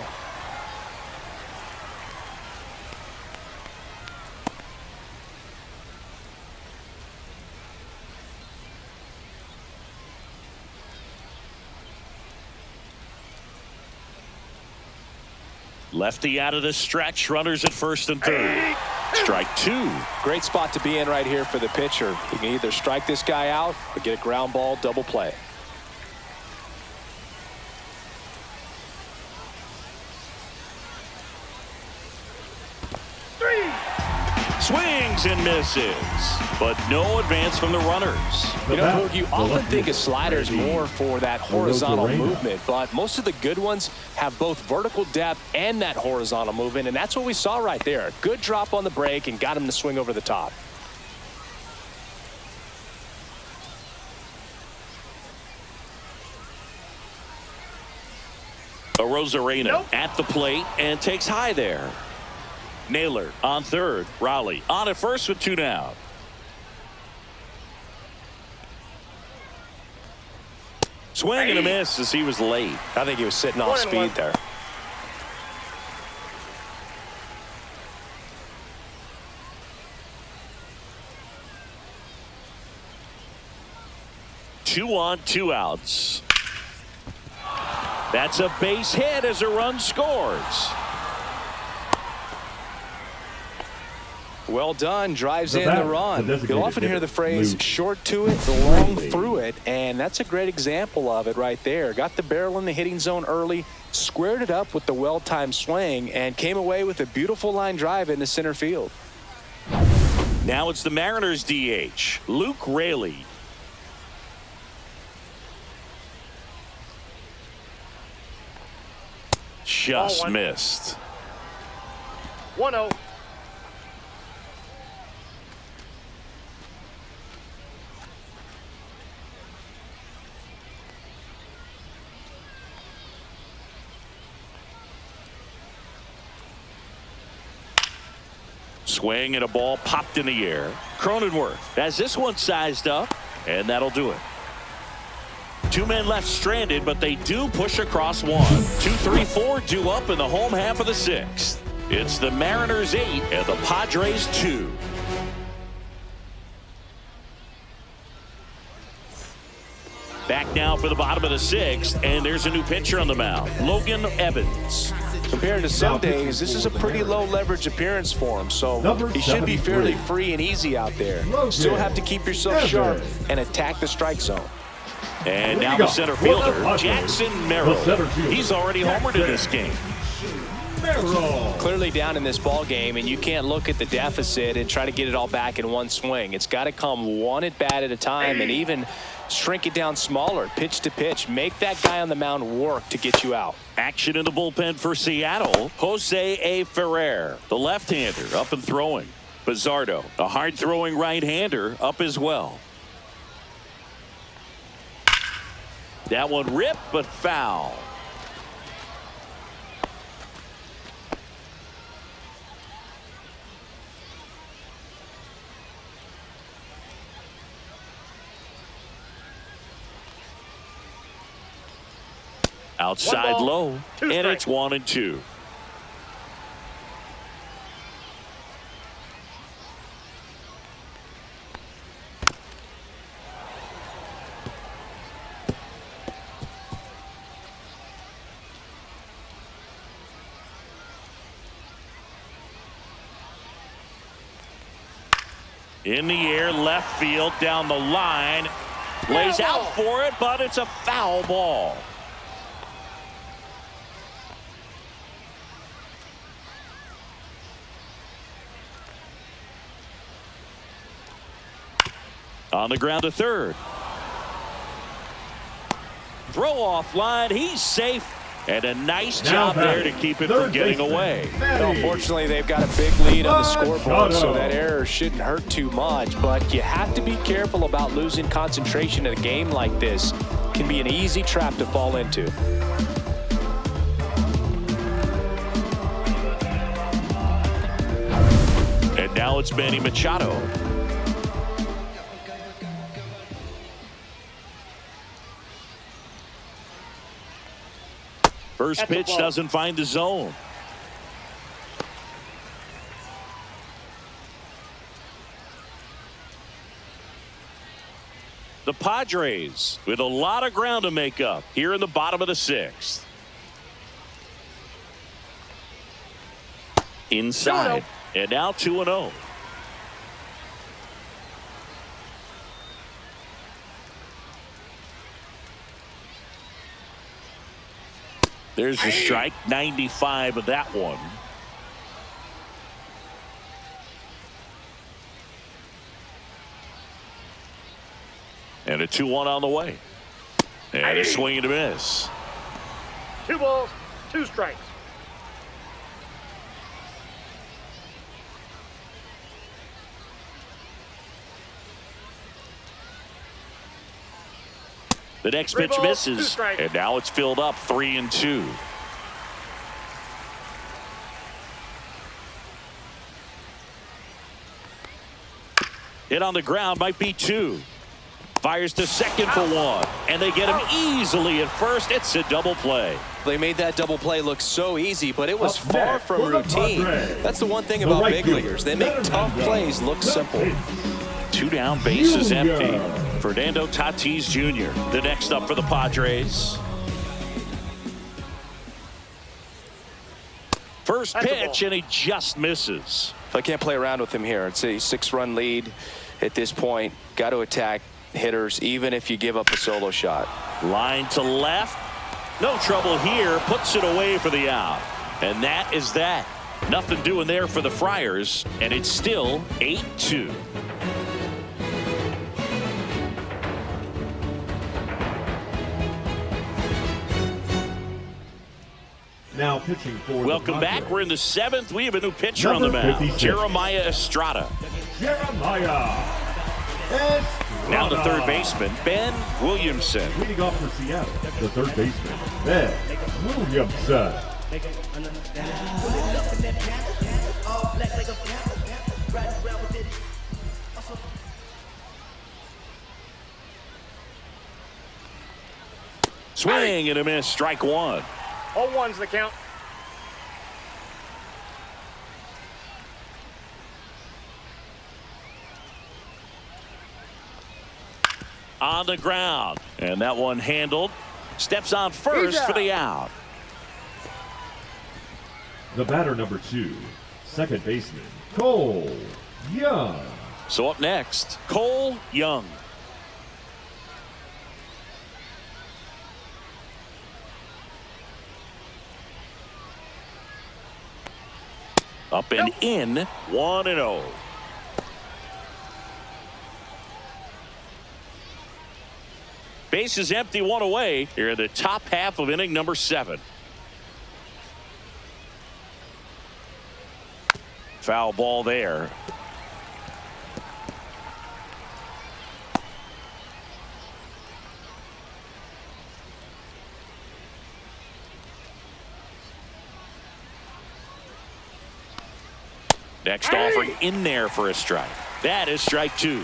Lefty out of the stretch. Runners at first and third. Strike two. Great spot to be in right here for the pitcher. He can either strike this guy out or get a ground ball double play. Swings and misses, but no advance from the runners. You know, you often think a slider is more for that horizontal movement, but most of the good ones have both vertical depth and that horizontal movement, and that's what we saw right there. Good drop on the break and got him to swing over the top. Arozarena at the plate and takes high there. Naylor on third. Raleigh on at first with two down. Swing and a miss as he was late. I think he was sitting off speed there. Two on, two outs. That's a base hit as a run scores. Well done. Drives in the run. You'll often hear the phrase short to it, long through it, and that's a great example of it right there. Got the barrel in the hitting zone early, squared it up with the well-timed swing, and came away with a beautiful line drive into center field. Now it's the Mariners DH, Luke Raley. Just missed. 1-0. Swing and a ball popped in the air. Cronenworth has this one sized up, and that'll do it. Two men left stranded, but they do push across one. 2, 3, 4 due up in the home half of the sixth. It's the Mariners 8 and the Padres 2. Back now for the bottom of the sixth, and there's a new pitcher on the mound, Logan Evans. Compared to some days, this is a pretty low leverage appearance for him, so he should be fairly free and easy out there. Still have to keep yourself sharp and attack the strike zone. And now the center fielder, Jackson Merrill. He's already homered in this game. Clearly down in this ball game, and you can't look at the deficit and try to get it all back in one swing. It's got to come one at bat at a time, and even shrink it down smaller, pitch to pitch. Make that guy on the mound work to get you out. Action in the bullpen for Seattle. Jose A. Ferrer, the left-hander, up and throwing. Pizzardo, a hard-throwing right-hander, up as well. That one ripped, but foul. Outside low, and it's 1-2. In the air, left field, down the line. Lays out for it, but it's a foul ball. On the ground to third. Throw off line. He's safe. And a nice job there to keep it from getting away. Unfortunately, they've got a big lead on the scoreboard, so that error shouldn't hurt too much. But you have to be careful about losing concentration in a game like this. It can be an easy trap to fall into. And now it's Manny Machado. First pitch doesn't find the zone. The Padres with a lot of ground to make up here in the bottom of the sixth. inside. And now 2-0. There's a strike, 95 of that one. And a 2-1 on the way. And a swing and a miss. 2 balls, 2 strikes. The next 3 pitch balls, misses. 2 strikes. And now it's filled up 3-2. Hit on the ground, might be 2. Fires to second for 1. And they get him easily at first. It's a double play. They made that double play look so easy, but it was far from routine. That's the one thing about big leaguers. They make tough plays look simple. 2 down, bases empty. Fernando Tatis Jr. the next up for the Padres. First pitch, and he just misses. I can't play around with him here. It's a 6-run lead at this point. Got to attack hitters, even if you give up a solo shot. Line to left. No trouble here. Puts it away for the out. And that is that. Nothing doing there for the Friars. And it's still 8-2. Now pitching for Welcome back. We're in the 7th. We have a new pitcher on the mound. Jeremiah Estrada. Jeremiah Estrada. Now the third baseman, Ben Williamson. Leading off for Seattle, the third baseman, Ben Williamson. Swing and a miss. Strike 1. 0-1's the count. On the ground. And that one handled. Steps on first for the out. The batter number 2, second baseman, Cole Young. So up next, Cole Young. Up and in, 1-0. Base is empty, 1 away. Here in the top half of inning number 7. Foul ball there. Next offering in there for a strike. That is strike 2.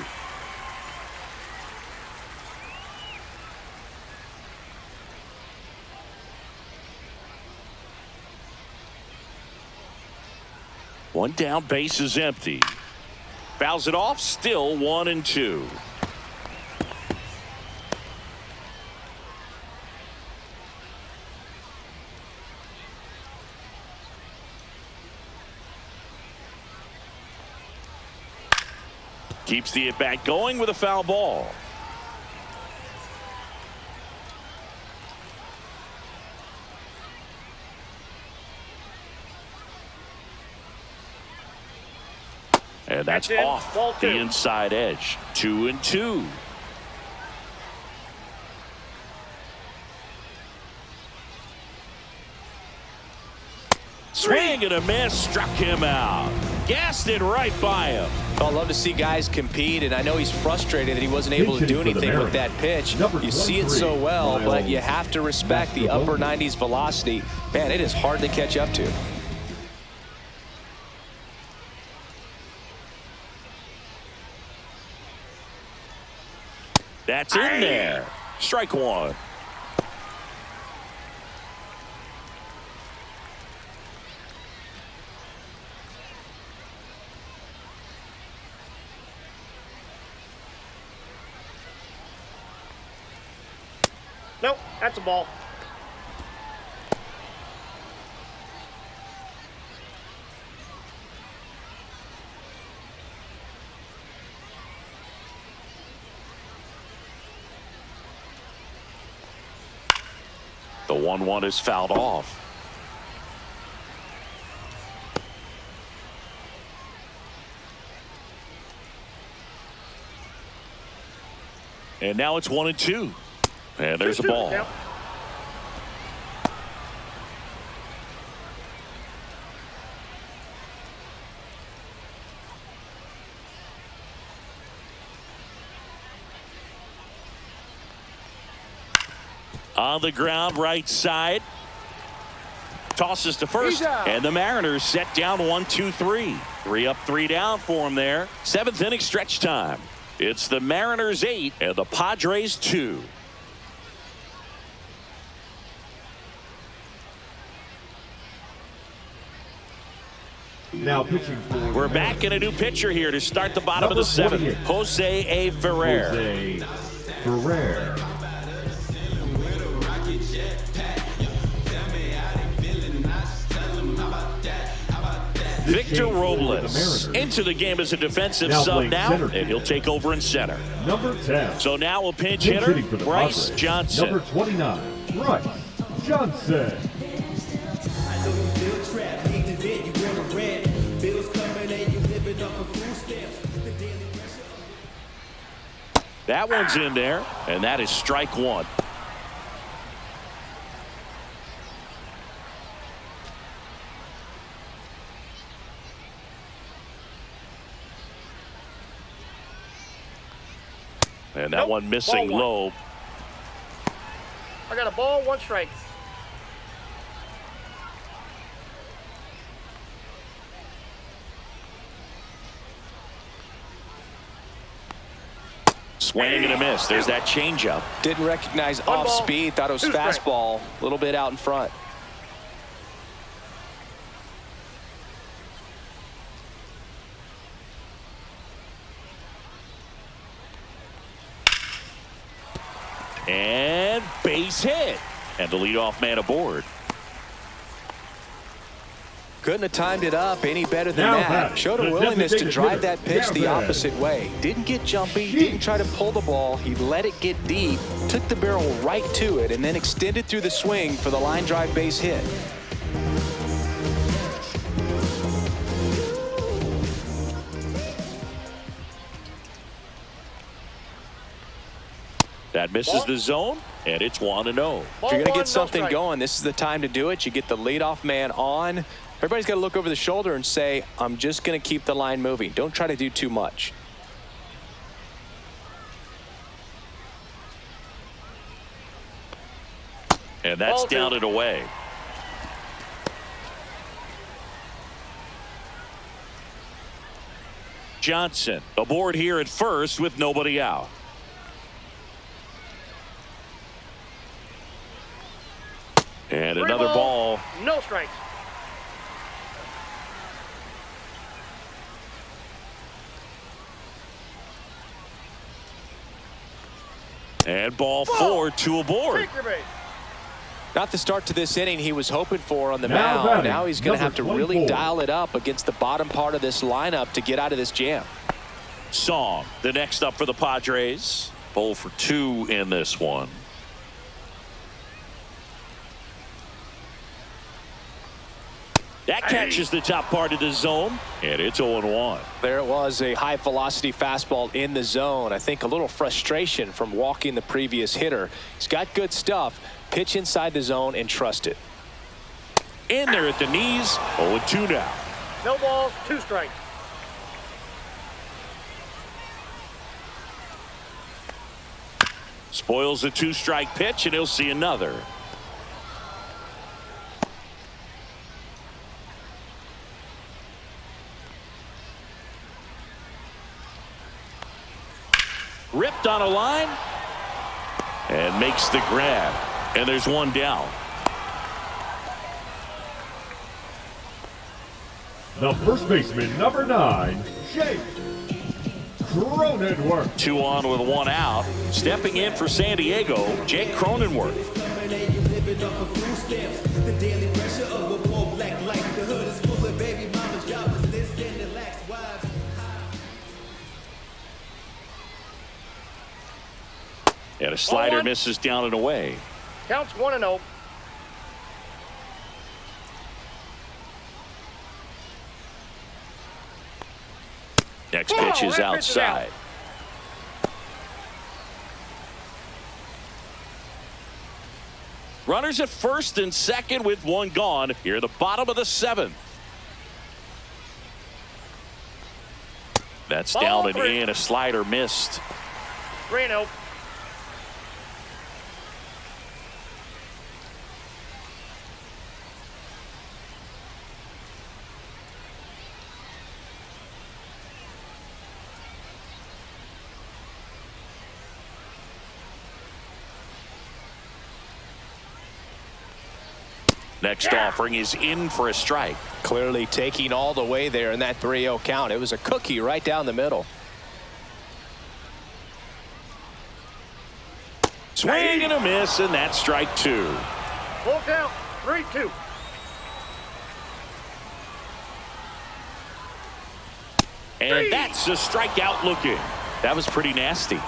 One down, base is empty. Fouls it off, still 1-2. Keeps the at-bat going with a foul ball. And that's off the inside edge. 2-2. Swing and a miss, struck him out. Gassed it right by him. I'd love to see guys compete, and I know he's frustrated that he wasn't able to do anything with that pitch. You see it so well, but you have to respect the upper 90s velocity. Man, it is hard to catch up to. That's in there. Strike 1. Nope, that's a ball. The 1-1 is fouled off. And now it's 1-2. And there's a ball. On the ground, right side. Tosses to first. And the Mariners set down 1-2-3. 3 up, 3 down for them there. 7th inning stretch time. It's the Mariners 8 and the Padres 2. Now pitching for We're back in a new pitcher here to start the bottom of the 7th. Jose A. Ferrer. Jose Ferrer. Victor Robles into the game as a defensive sub now, and he'll take over in center. Number 10. So now a pinch hitter, Bryce Johnson. Number 29, Bryce Johnson. That one's in there, and that is strike 1. And that one missing low. I got a ball, 1 strike. Swing and a miss. There's that changeup. Didn't recognize off speed. Thought it was fastball. A little bit out in front. And base hit. And the leadoff man aboard. Couldn't have timed it up any better than that. Showed a willingness to drive that pitch the opposite way. Didn't get jumpy. Didn't try to pull the ball. He let it get deep. Took the barrel right to it and then extended through the swing for the line drive base hit. That misses the zone, and it's 1-0. If you're going to get something going, this is the time to do it. You get the leadoff man on. Everybody's got to look over the shoulder and say, I'm just going to keep the line moving. Don't try to do too much. And that's down and away. Johnson aboard here at first with nobody out. And another ball. No strikes. And ball 4, 2 aboard. Take your base. Not the start to this inning he was hoping for on the mound. Now he's going to have to really dial it up against the bottom part of this lineup to get out of this jam. Song, the next up for the Padres. 0 for 2 in this one. That catches the top part of the zone, and it's 0-1. There it was, a high velocity fastball in the zone. I think a little frustration from walking the previous hitter. He's got good stuff. Pitch inside the zone and trust it. In there at the knees. 0-2 now. No balls, 2 strikes. Spoils the 2-strike pitch, and he'll see another. Ripped on a line and makes the grab, and there's 1 down. The first baseman, number 9, Jake Cronenworth. 2 on with 1 out. Stepping in for San Diego, Jake Cronenworth. And a slider misses down and away. Counts 1-0. Next pitch is outside. Runners at first and second with one gone. Here, the bottom of the 7th. That's down and in. A slider missed. 3-0. Next offering is in for a strike. Clearly taking all the way there in that 3-0 count. It was a cookie right down the middle. Swing and a miss, and that's strike 2. Full count. 3-2. And that's a strikeout looking. That was pretty nasty.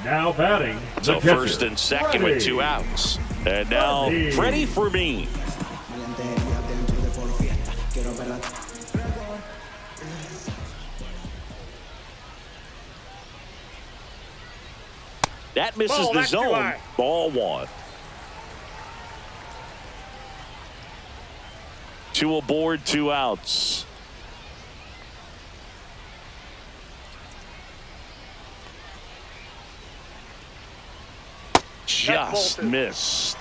Now batting. So first and second with 2 outs. And now Freddy Ferman. That misses the zone. Ball 1. 2 aboard, 2 outs. Just missed.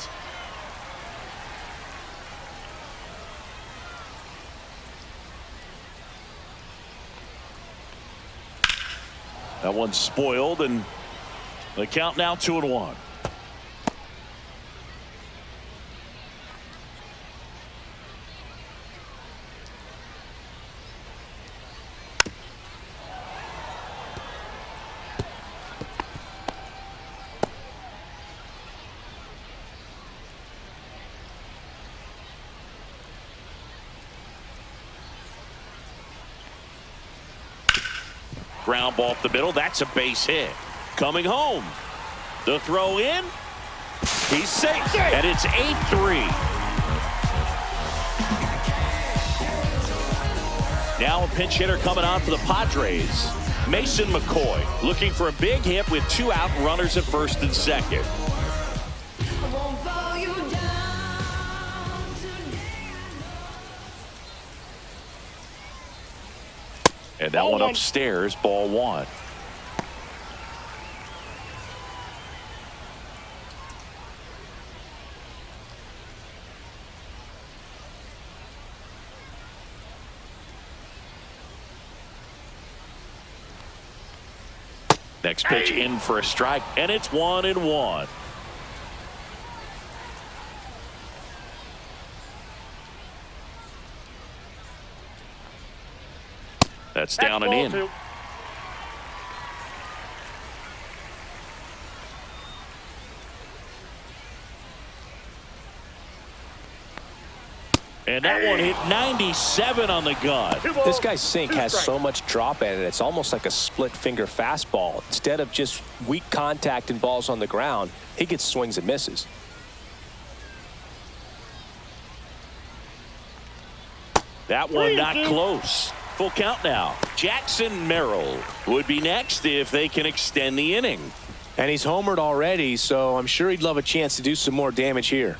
That one's spoiled, and the count now 2-1. Ground ball up the middle. That's a base hit. Coming home. The throw in. He's safe. And it's 8-3. Now a pinch hitter coming on for the Padres. Mason McCoy looking for a big hit with 2 out, runners at first and second. And that one upstairs, ball 1. Next pitch in for a strike, and it's 1-1. That's down and in. 2. And that one hit 97 on the gun. This guy's sink has so much drop in it. It's almost like a split finger fastball. Instead of just weak contact and balls on the ground, he gets swings and misses. That one not close. Full count now. Jackson Merrill would be next if they can extend the inning. And he's homered already, so I'm sure he'd love a chance to do some more damage here.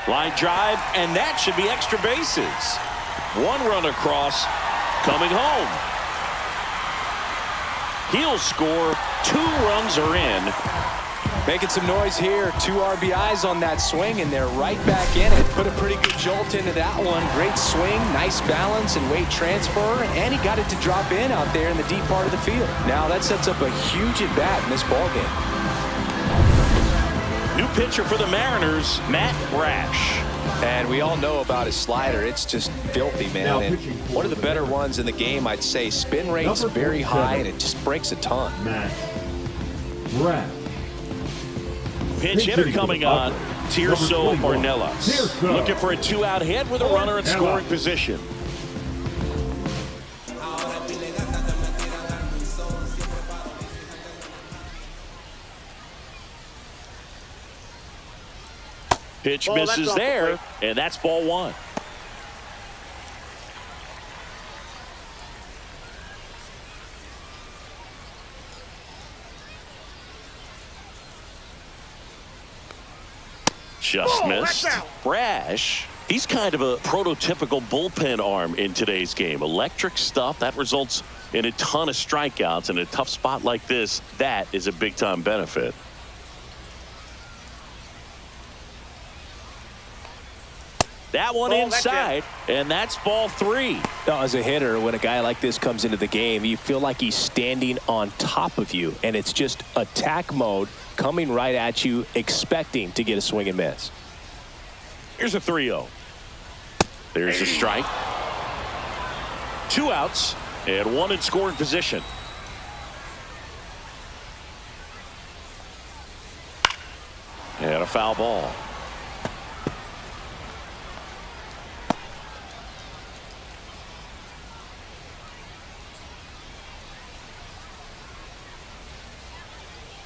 Line drive, and that should be extra bases. 1 run across, coming home. He'll score. 2 runs are in. Making some noise here. 2 RBIs on that swing, and they're right back in it. Put a pretty good jolt into that one. Great swing, nice balance and weight transfer, and he got it to drop in out there in the deep part of the field. Now that sets up a huge at-bat in this ballgame. New pitcher for the Mariners, Matt Brash. And we all know about his slider. It's just filthy, man. And one of the better ones in the game, I'd say. Spin rate's very high, and it just breaks a ton. Matt Brash. Pitch hitter coming on, Tirso Ornelas. Looking for a 2-out hit with a runner in scoring position. Pitch misses there, and that's ball one. Just missed. Brash. He's kind of a prototypical bullpen arm in today's game. Electric stuff that results in a ton of strikeouts. In a tough spot like this, that is a big-time benefit. That one inside, and that's ball three. Now, as a hitter, when a guy like this comes into the game, you feel like he's standing on top of you, and it's just attack mode coming right at you, expecting to get a swing and miss. Here's a 3-0. There's a strike. 2 outs and 1 in scoring position. And a foul ball.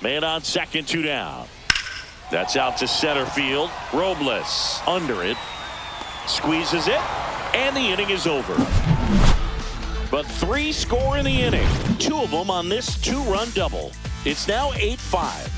Man on second, 2 down. That's out to center field. Robles under it. Squeezes it. And the inning is over. But 3 score in the inning. 2 of them on this 2-run double. It's now 8-5.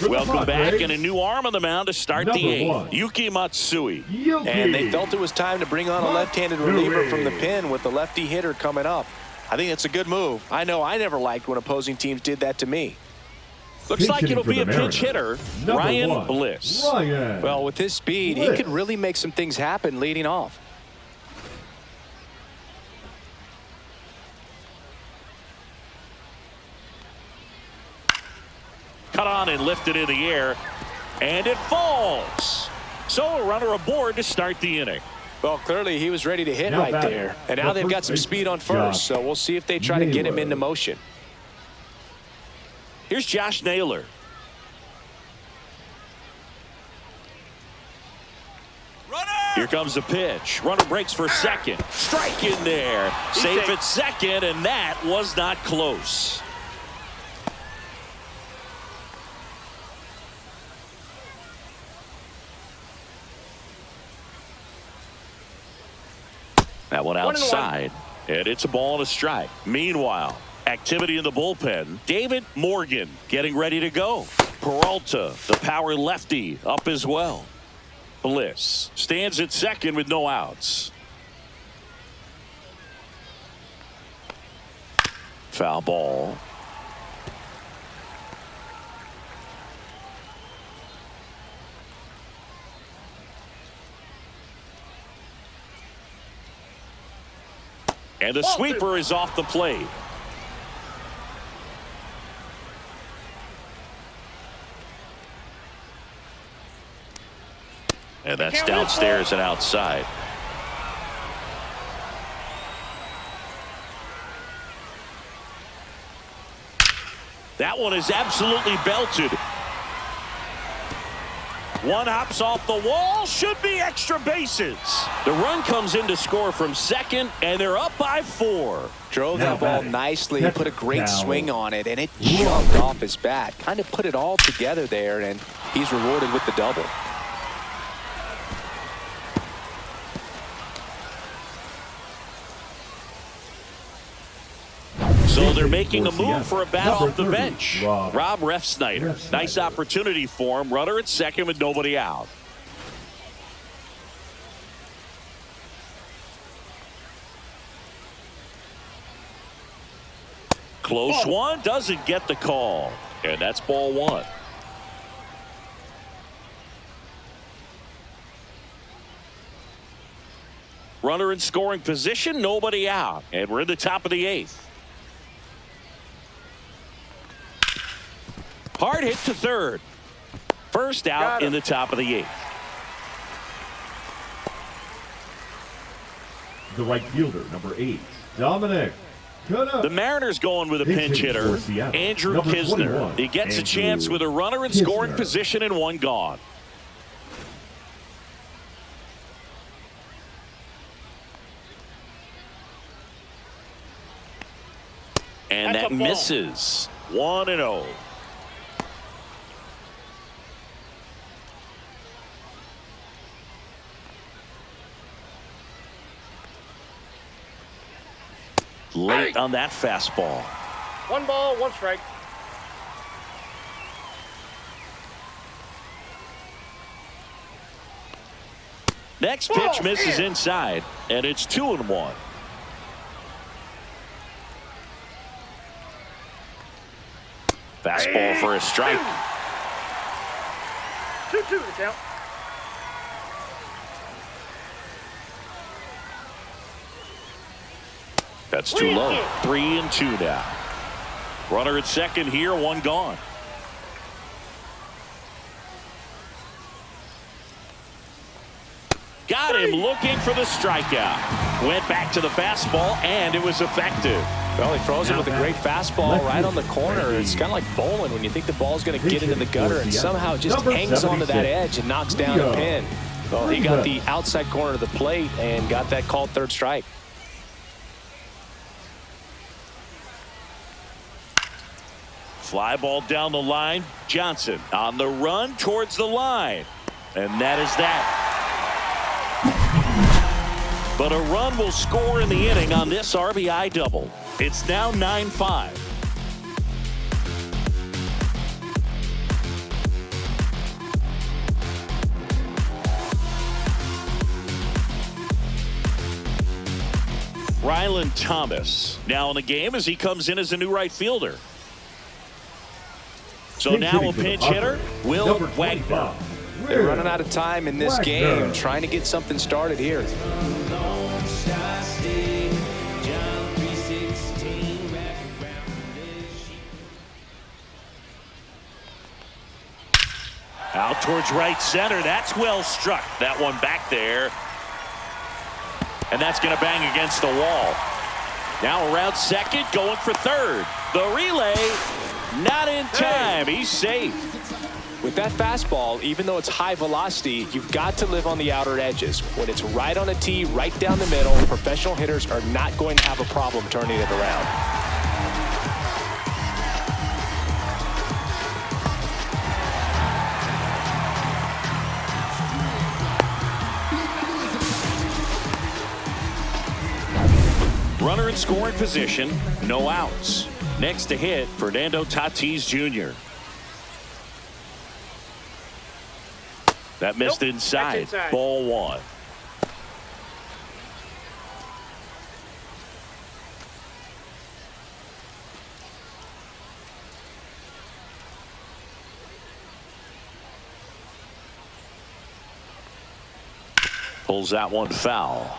Welcome back, and a new arm on the mound to start the 8th. Yuki Matsui. And they felt it was time to bring on a left-handed reliever from the pen with the lefty hitter coming up. I think it's a good move. I know I never liked when opposing teams did that to me. Looks like it'll be a pinch hitter, Ryan Bliss. Well, with his speed, he could really make some things happen leading off. Cut on and lifted in the air, and it falls. So a runner aboard to start the inning. Well, clearly he was ready to hit right there. And now they've got some speed on first, so we'll see if they try to get him into motion. Here's Josh Naylor. Here comes the pitch. Runner breaks for second. Strike in there. Safe at second, and that was not close. That one outside, and it's a ball and a strike. Meanwhile, activity in the bullpen. David Morgan getting ready to go. Peralta, the power lefty, up as well. Bliss stands at second with no outs. Foul ball. And the sweeper is off the plate. And that's downstairs and outside. That one is absolutely belted. One hops off the wall, should be extra bases. The run comes in to score from second, and they're up by 4. Drove that ball nicely, he put a great swing on it, and it jumped off his bat. Kind of put it all together there, and he's rewarded with the double. So they're making a move for a bat off the bench. Rob Refsnyder. Nice opportunity for him. Runner at second with nobody out. Close one. Doesn't get the call. And that's ball 1. Runner in scoring position. Nobody out. And we're in the top of the 8th. Hard hit to third. First out in the top of the 8th. The right fielder, number 8, Dominic. The Mariners going with a pinch hitter, Andrew Kisner. He gets a chance with a runner in scoring position and 1 gone. And that misses. 1-0. Late on that fastball. 1 ball, 1 strike. Next pitch misses inside, and it's 2-1. Fastball for a strike. 2-2 the count. That's too low. 3-2 now. Runner at second here, 1 gone. Got him looking for the strikeout. Went back to the fastball, and it was effective. Well, he throws it with a great fastball right on the corner. It's kind of like bowling when you think the ball's going to get into the gutter, and somehow it just hangs onto that edge and knocks down the pin. Well, he got the outside corner of the plate and got that called third strike. Fly ball down the line. Johnson on the run towards the line. And that is that. But a run will score in the inning on this RBI double. It's now 9-5. Rylan Thomas now in the game as he comes in as a new right fielder. So now a pinch hitter, Will Wagner. They're running out of time in this game, trying to get something started here. Out towards right center. That's well struck. That one back there. And that's going to bang against the wall. Now around second, going for third. The relay, not in time. He's safe. With that fastball, even though it's high velocity, you've got to live on the outer edges. When it's right on a tee, right down the middle, professional hitters are not going to have a problem turning it around. Runner in scoring position, no outs. Next to hit, Fernando Tatis Jr. That missed inside. Ball 1. Pulls that one foul.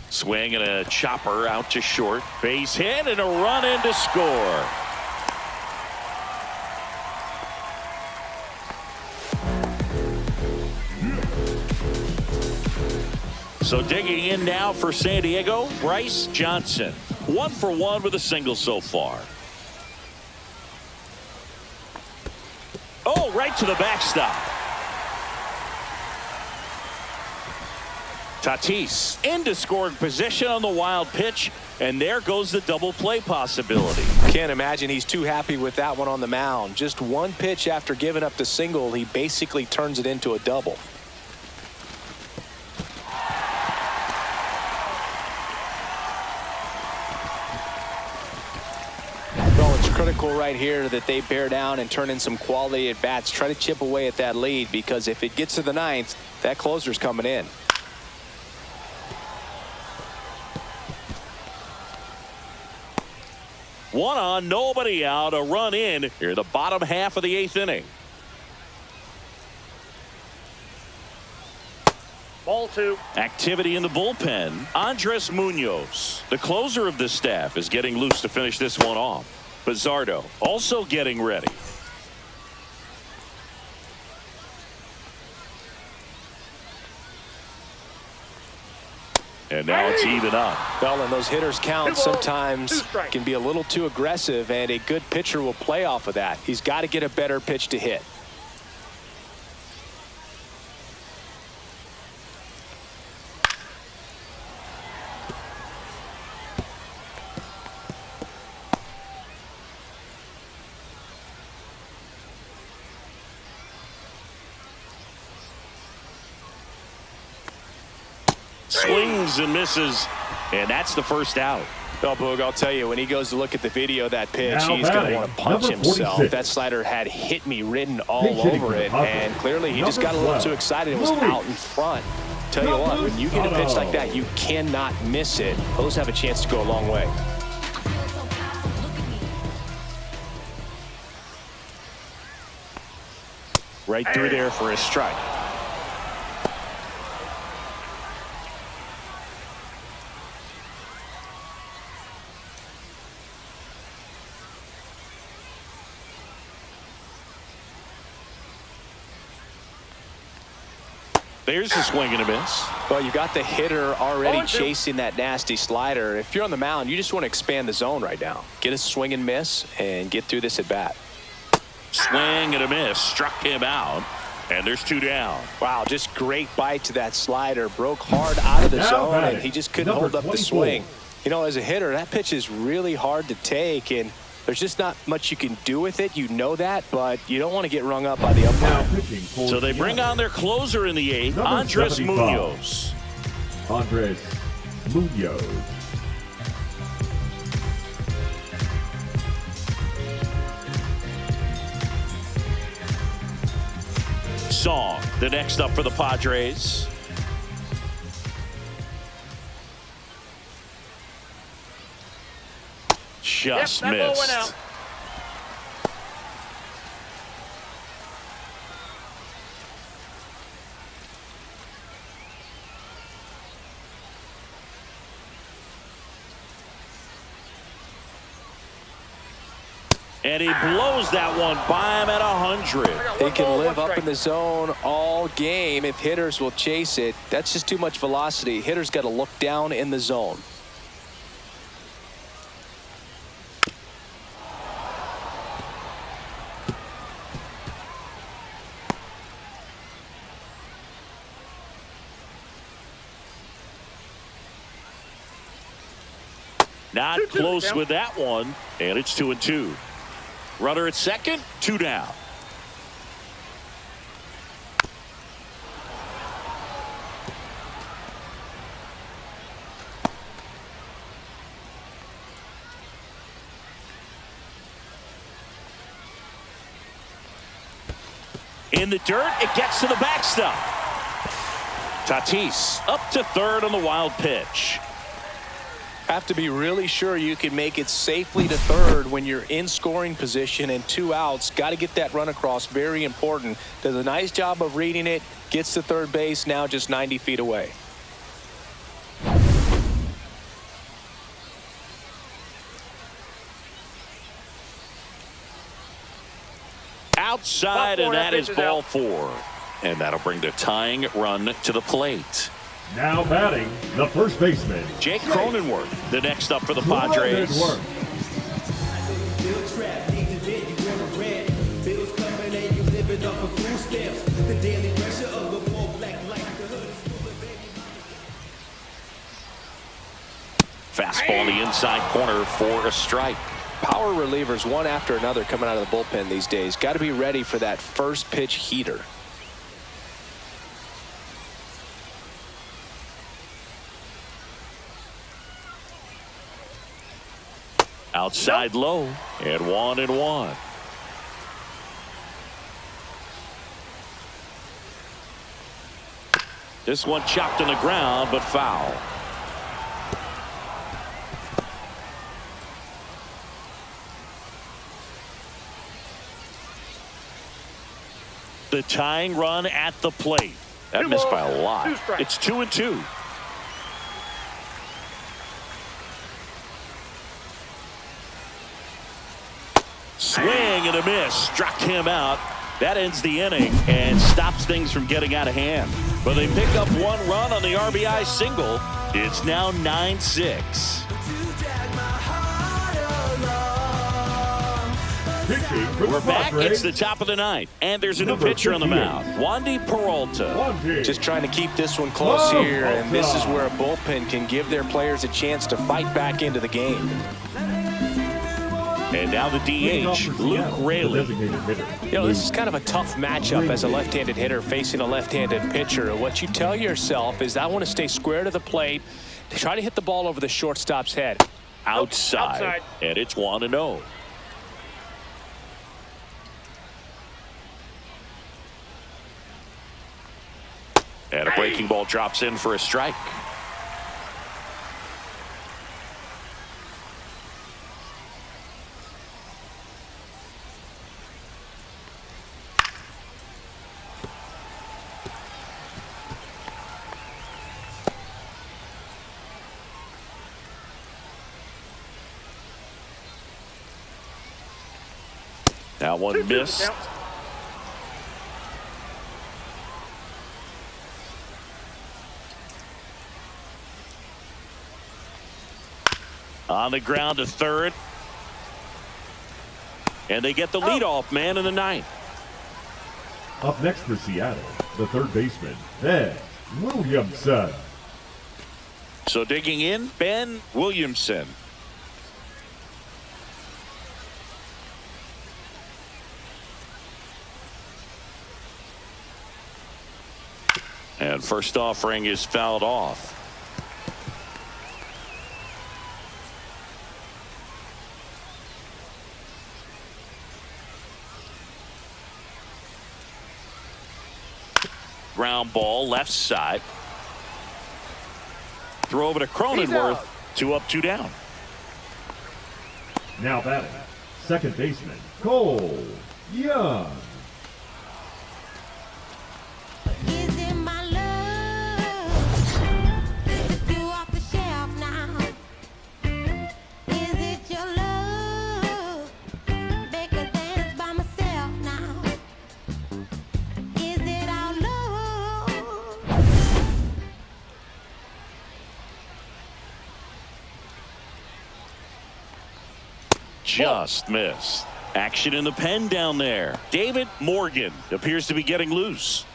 Swing and a chopper out to short. Base hit and a run in to score. So digging in now for San Diego, Bryce Johnson. 1 for 1 with a single so far. Oh, right to the backstop. Tatis into scoring position on the wild pitch, and there goes the double play possibility. Can't imagine he's too happy with that one on the mound. Just one pitch after giving up the single, he basically turns it into a double. Well, it's critical right here that they bear down and turn in some quality at bats. Try to chip away at that lead, because if it gets to the 9th, that closer's coming in. One on, nobody out, a run in here, the bottom half of the 8th inning. Ball 2. Activity in the bullpen. Andres Munoz, the closer of the staff, is getting loose to finish this one off. Bizzardo also getting ready. And now it's even up. Well, and those hitters count sometimes can be a little too aggressive, and a good pitcher will play off of that. He's got to get a better pitch to hit. Swings and misses, and that's the first out. Well, Boog, I'll tell you, when he goes to look at the video of that pitch, Now he's going to want to punch number himself. 46. That slider had hit me written all Pinch hitting over for the it, Padres. and clearly he just got a little too excited and was out in front. Tell you what, when you get a pitch like that, you cannot miss it. Those have a chance to go a long way. Right through there for a strike. There's a swing and a miss. Well, you've got the hitter already chasing that nasty slider. If you're on the mound, you just want to expand the zone right now. Get a swing and miss and get through this at bat. Swing and a miss. Struck him out. And there's 2 down. Wow, just great bite to that slider. Broke hard out of the zone, and he just couldn't hold up the swing. You know, as a hitter, that pitch is really hard to take, and there's just not much you can do with it. You know that, but you don't want to get rung up by the umpire. So they bring on their closer in the 8th, Number Andres 75. Munoz. Andres Munoz. Song, the next up for the Padres. Just that ball went missed. out. And he blows that one by him at 100. They can live up in the zone all game if hitters will chase it. That's just too much velocity. Hitters got to look down in the zone. Not close with that one, and it's 2-2. Runner at second, 2 down. In the dirt, it gets to the backstop. Tatis up to third on the wild pitch. Have to be really sure you can make it safely to third when you're in scoring position and 2 outs. Got to get that run across. Very important. Does a nice job of reading it. Gets to third base, now just 90 feet away. Outside, and that is ball 4. And that'll bring the tying run to the plate. Now batting, the first baseman, Jake Cronenworth, the next up for the Padres. Fastball the inside corner for a strike. Power relievers one after another coming out of the bullpen these days. Got to be ready for that first pitch heater. Outside low, and 1-1. This one chopped on the ground, but foul. The tying run at the plate. That missed by a lot. It's 2-2. Swing and a miss. Struck him out. That ends the inning and stops things from getting out of hand. But they pick up 1 run on the RBI single. It's now 9-6. We're back. It's the top of the ninth, and there's a new pitcher on the mound, Wandy Peralta. Just trying to keep this one close here, and this is where a bullpen can give their players a chance to fight back into the game. And now the DH, Luke Raley. You know, this is kind of a tough matchup as a left-handed hitter facing a left-handed pitcher. And what you tell yourself is, I want to stay square to the plate, try to hit the ball over the shortstop's head. Outside. And it's 1-0. And a breaking ball drops in for a strike. That one missed. On the ground to third. And they get the leadoff man in the ninth. Up next for Seattle, the third baseman, Ben Williamson. So digging in, Ben Williamson. And first offering is fouled off. Ground ball left side. Throw over to Cronenworth. 2 up, 2 down. Now batting, second baseman, Cole Young. Just missed. Action in the pen down there. David Morgan appears to be getting loose.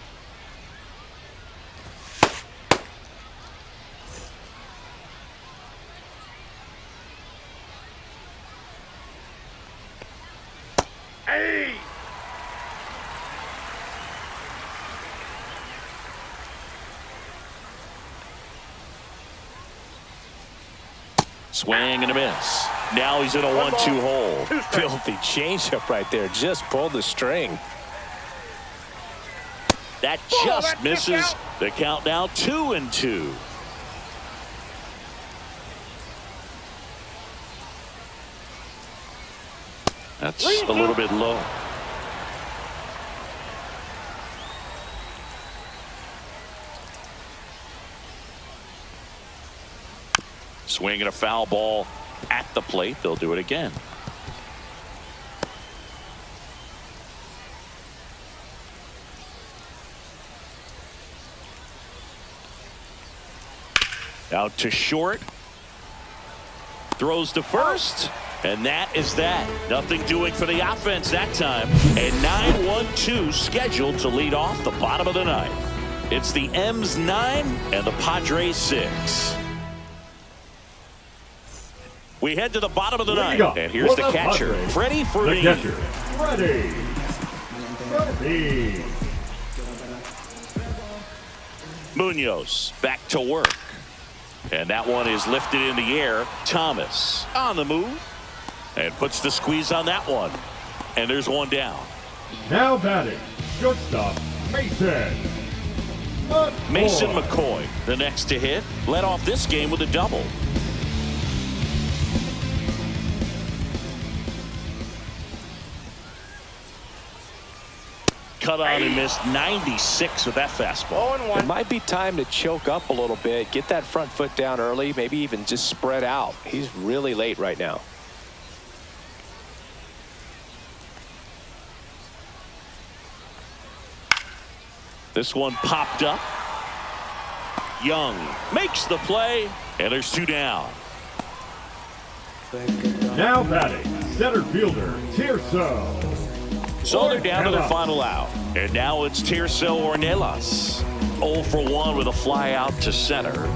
Hey! Swing and a miss. Now he's in a 1-2 hole. Filthy changeup right there. Just pulled the string. That just misses. The count now 2-2. That's a little bit low. Swinging a foul ball at the plate. They'll do it again. Out to short. Throws to first. And that is that. Nothing doing for the offense that time. And 9-1-2 scheduled to lead off the bottom of the ninth. It's the M's 9 and the Padres 6. We head to the bottom of the ninth, and here's the catcher, Freddy Ferman. The catcher, Freddy Ferman. Munoz back to work. And that one is lifted in the air. Thomas on the move. And puts the squeeze on that one. And there's one down. Now batting, shortstop, Mason McCoy, the next to hit. Led off this game with a double. Cut on and missed 96 with that fastball. It might be time to choke up a little bit, get that front foot down early, maybe even just spread out. He's really late right now. This one popped up. Young makes the play, and there's 2 down. Now batting, center fielder, Tirso. So they're down to their final out. And now it's Tirso Ornelas. 0 for 1 with a fly out to center.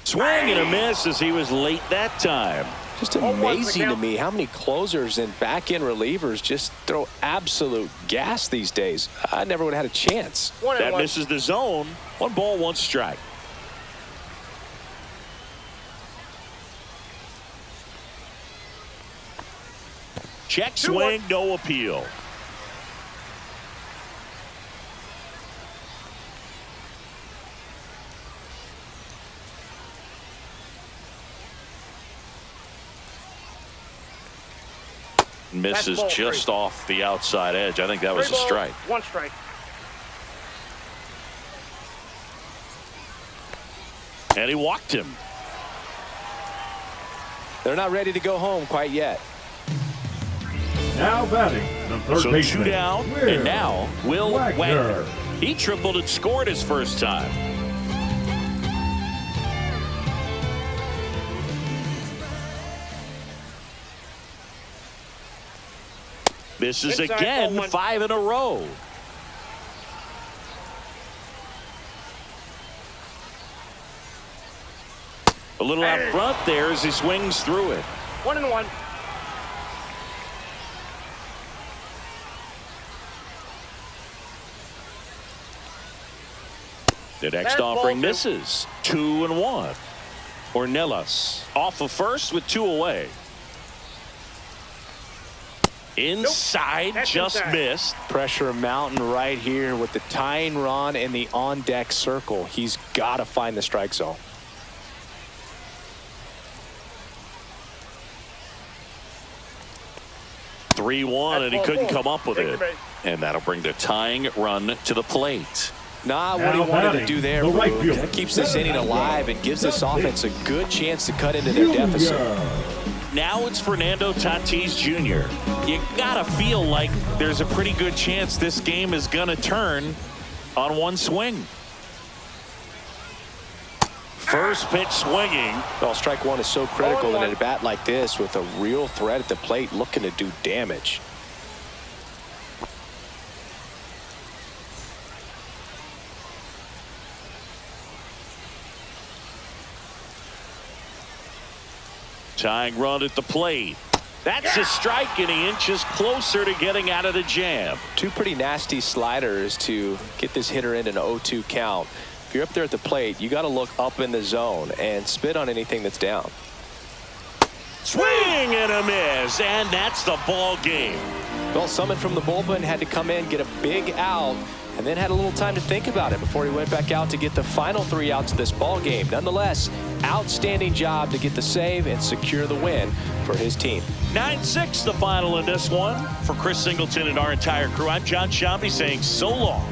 Swing and a miss as he was late that time. Just amazing to me how many closers and back-end relievers just throw absolute gas these days. I never would have had a chance. That misses the zone. 1 ball, 1 strike. Check swing, no appeal. Misses just off the outside edge. I think that was a strike. 1 strike. And he walked him. They're not ready to go home quite yet. Now batting, the third baseman. 2 down, and now Will Wagner. He tripled and scored his first time. This is again 5 in a row. A little out front there as he swings through it. 1-1. The next offering misses. 2-1. Ornelas off of first with 2 away. Inside, just missed. Pressure mountain right here with the tying run in the on-deck circle. He's got to find the strike zone. And he couldn't come up with it. And that'll bring the tying run to the plate. What he wanted to do there, that keeps this inning alive and gives this offense a good chance to cut into their deficit. Now it's Fernando Tatis Jr. You gotta feel like there's a pretty good chance this game is gonna turn on 1 swing. First pitch swinging. Well, strike 1 is so critical in a bat like this with a real threat at the plate looking to do damage. Tying run at the plate. That's a strike, and he inches closer to getting out of the jam. 2 pretty nasty sliders to get this hitter in an 0-2 count. If you're up there at the plate, you got to look up in the zone and spit on anything that's down. Swing and a miss, and that's the ball game. Well, Sung-Mun from the bullpen had to come in, get a big out, and then had a little time to think about it before he went back out to get the final 3 outs of this ball game. Nonetheless, outstanding job to get the save and secure the win for his team. 9-6 the final in this one. For Chris Singleton and our entire crew, I'm John Shambi saying so long.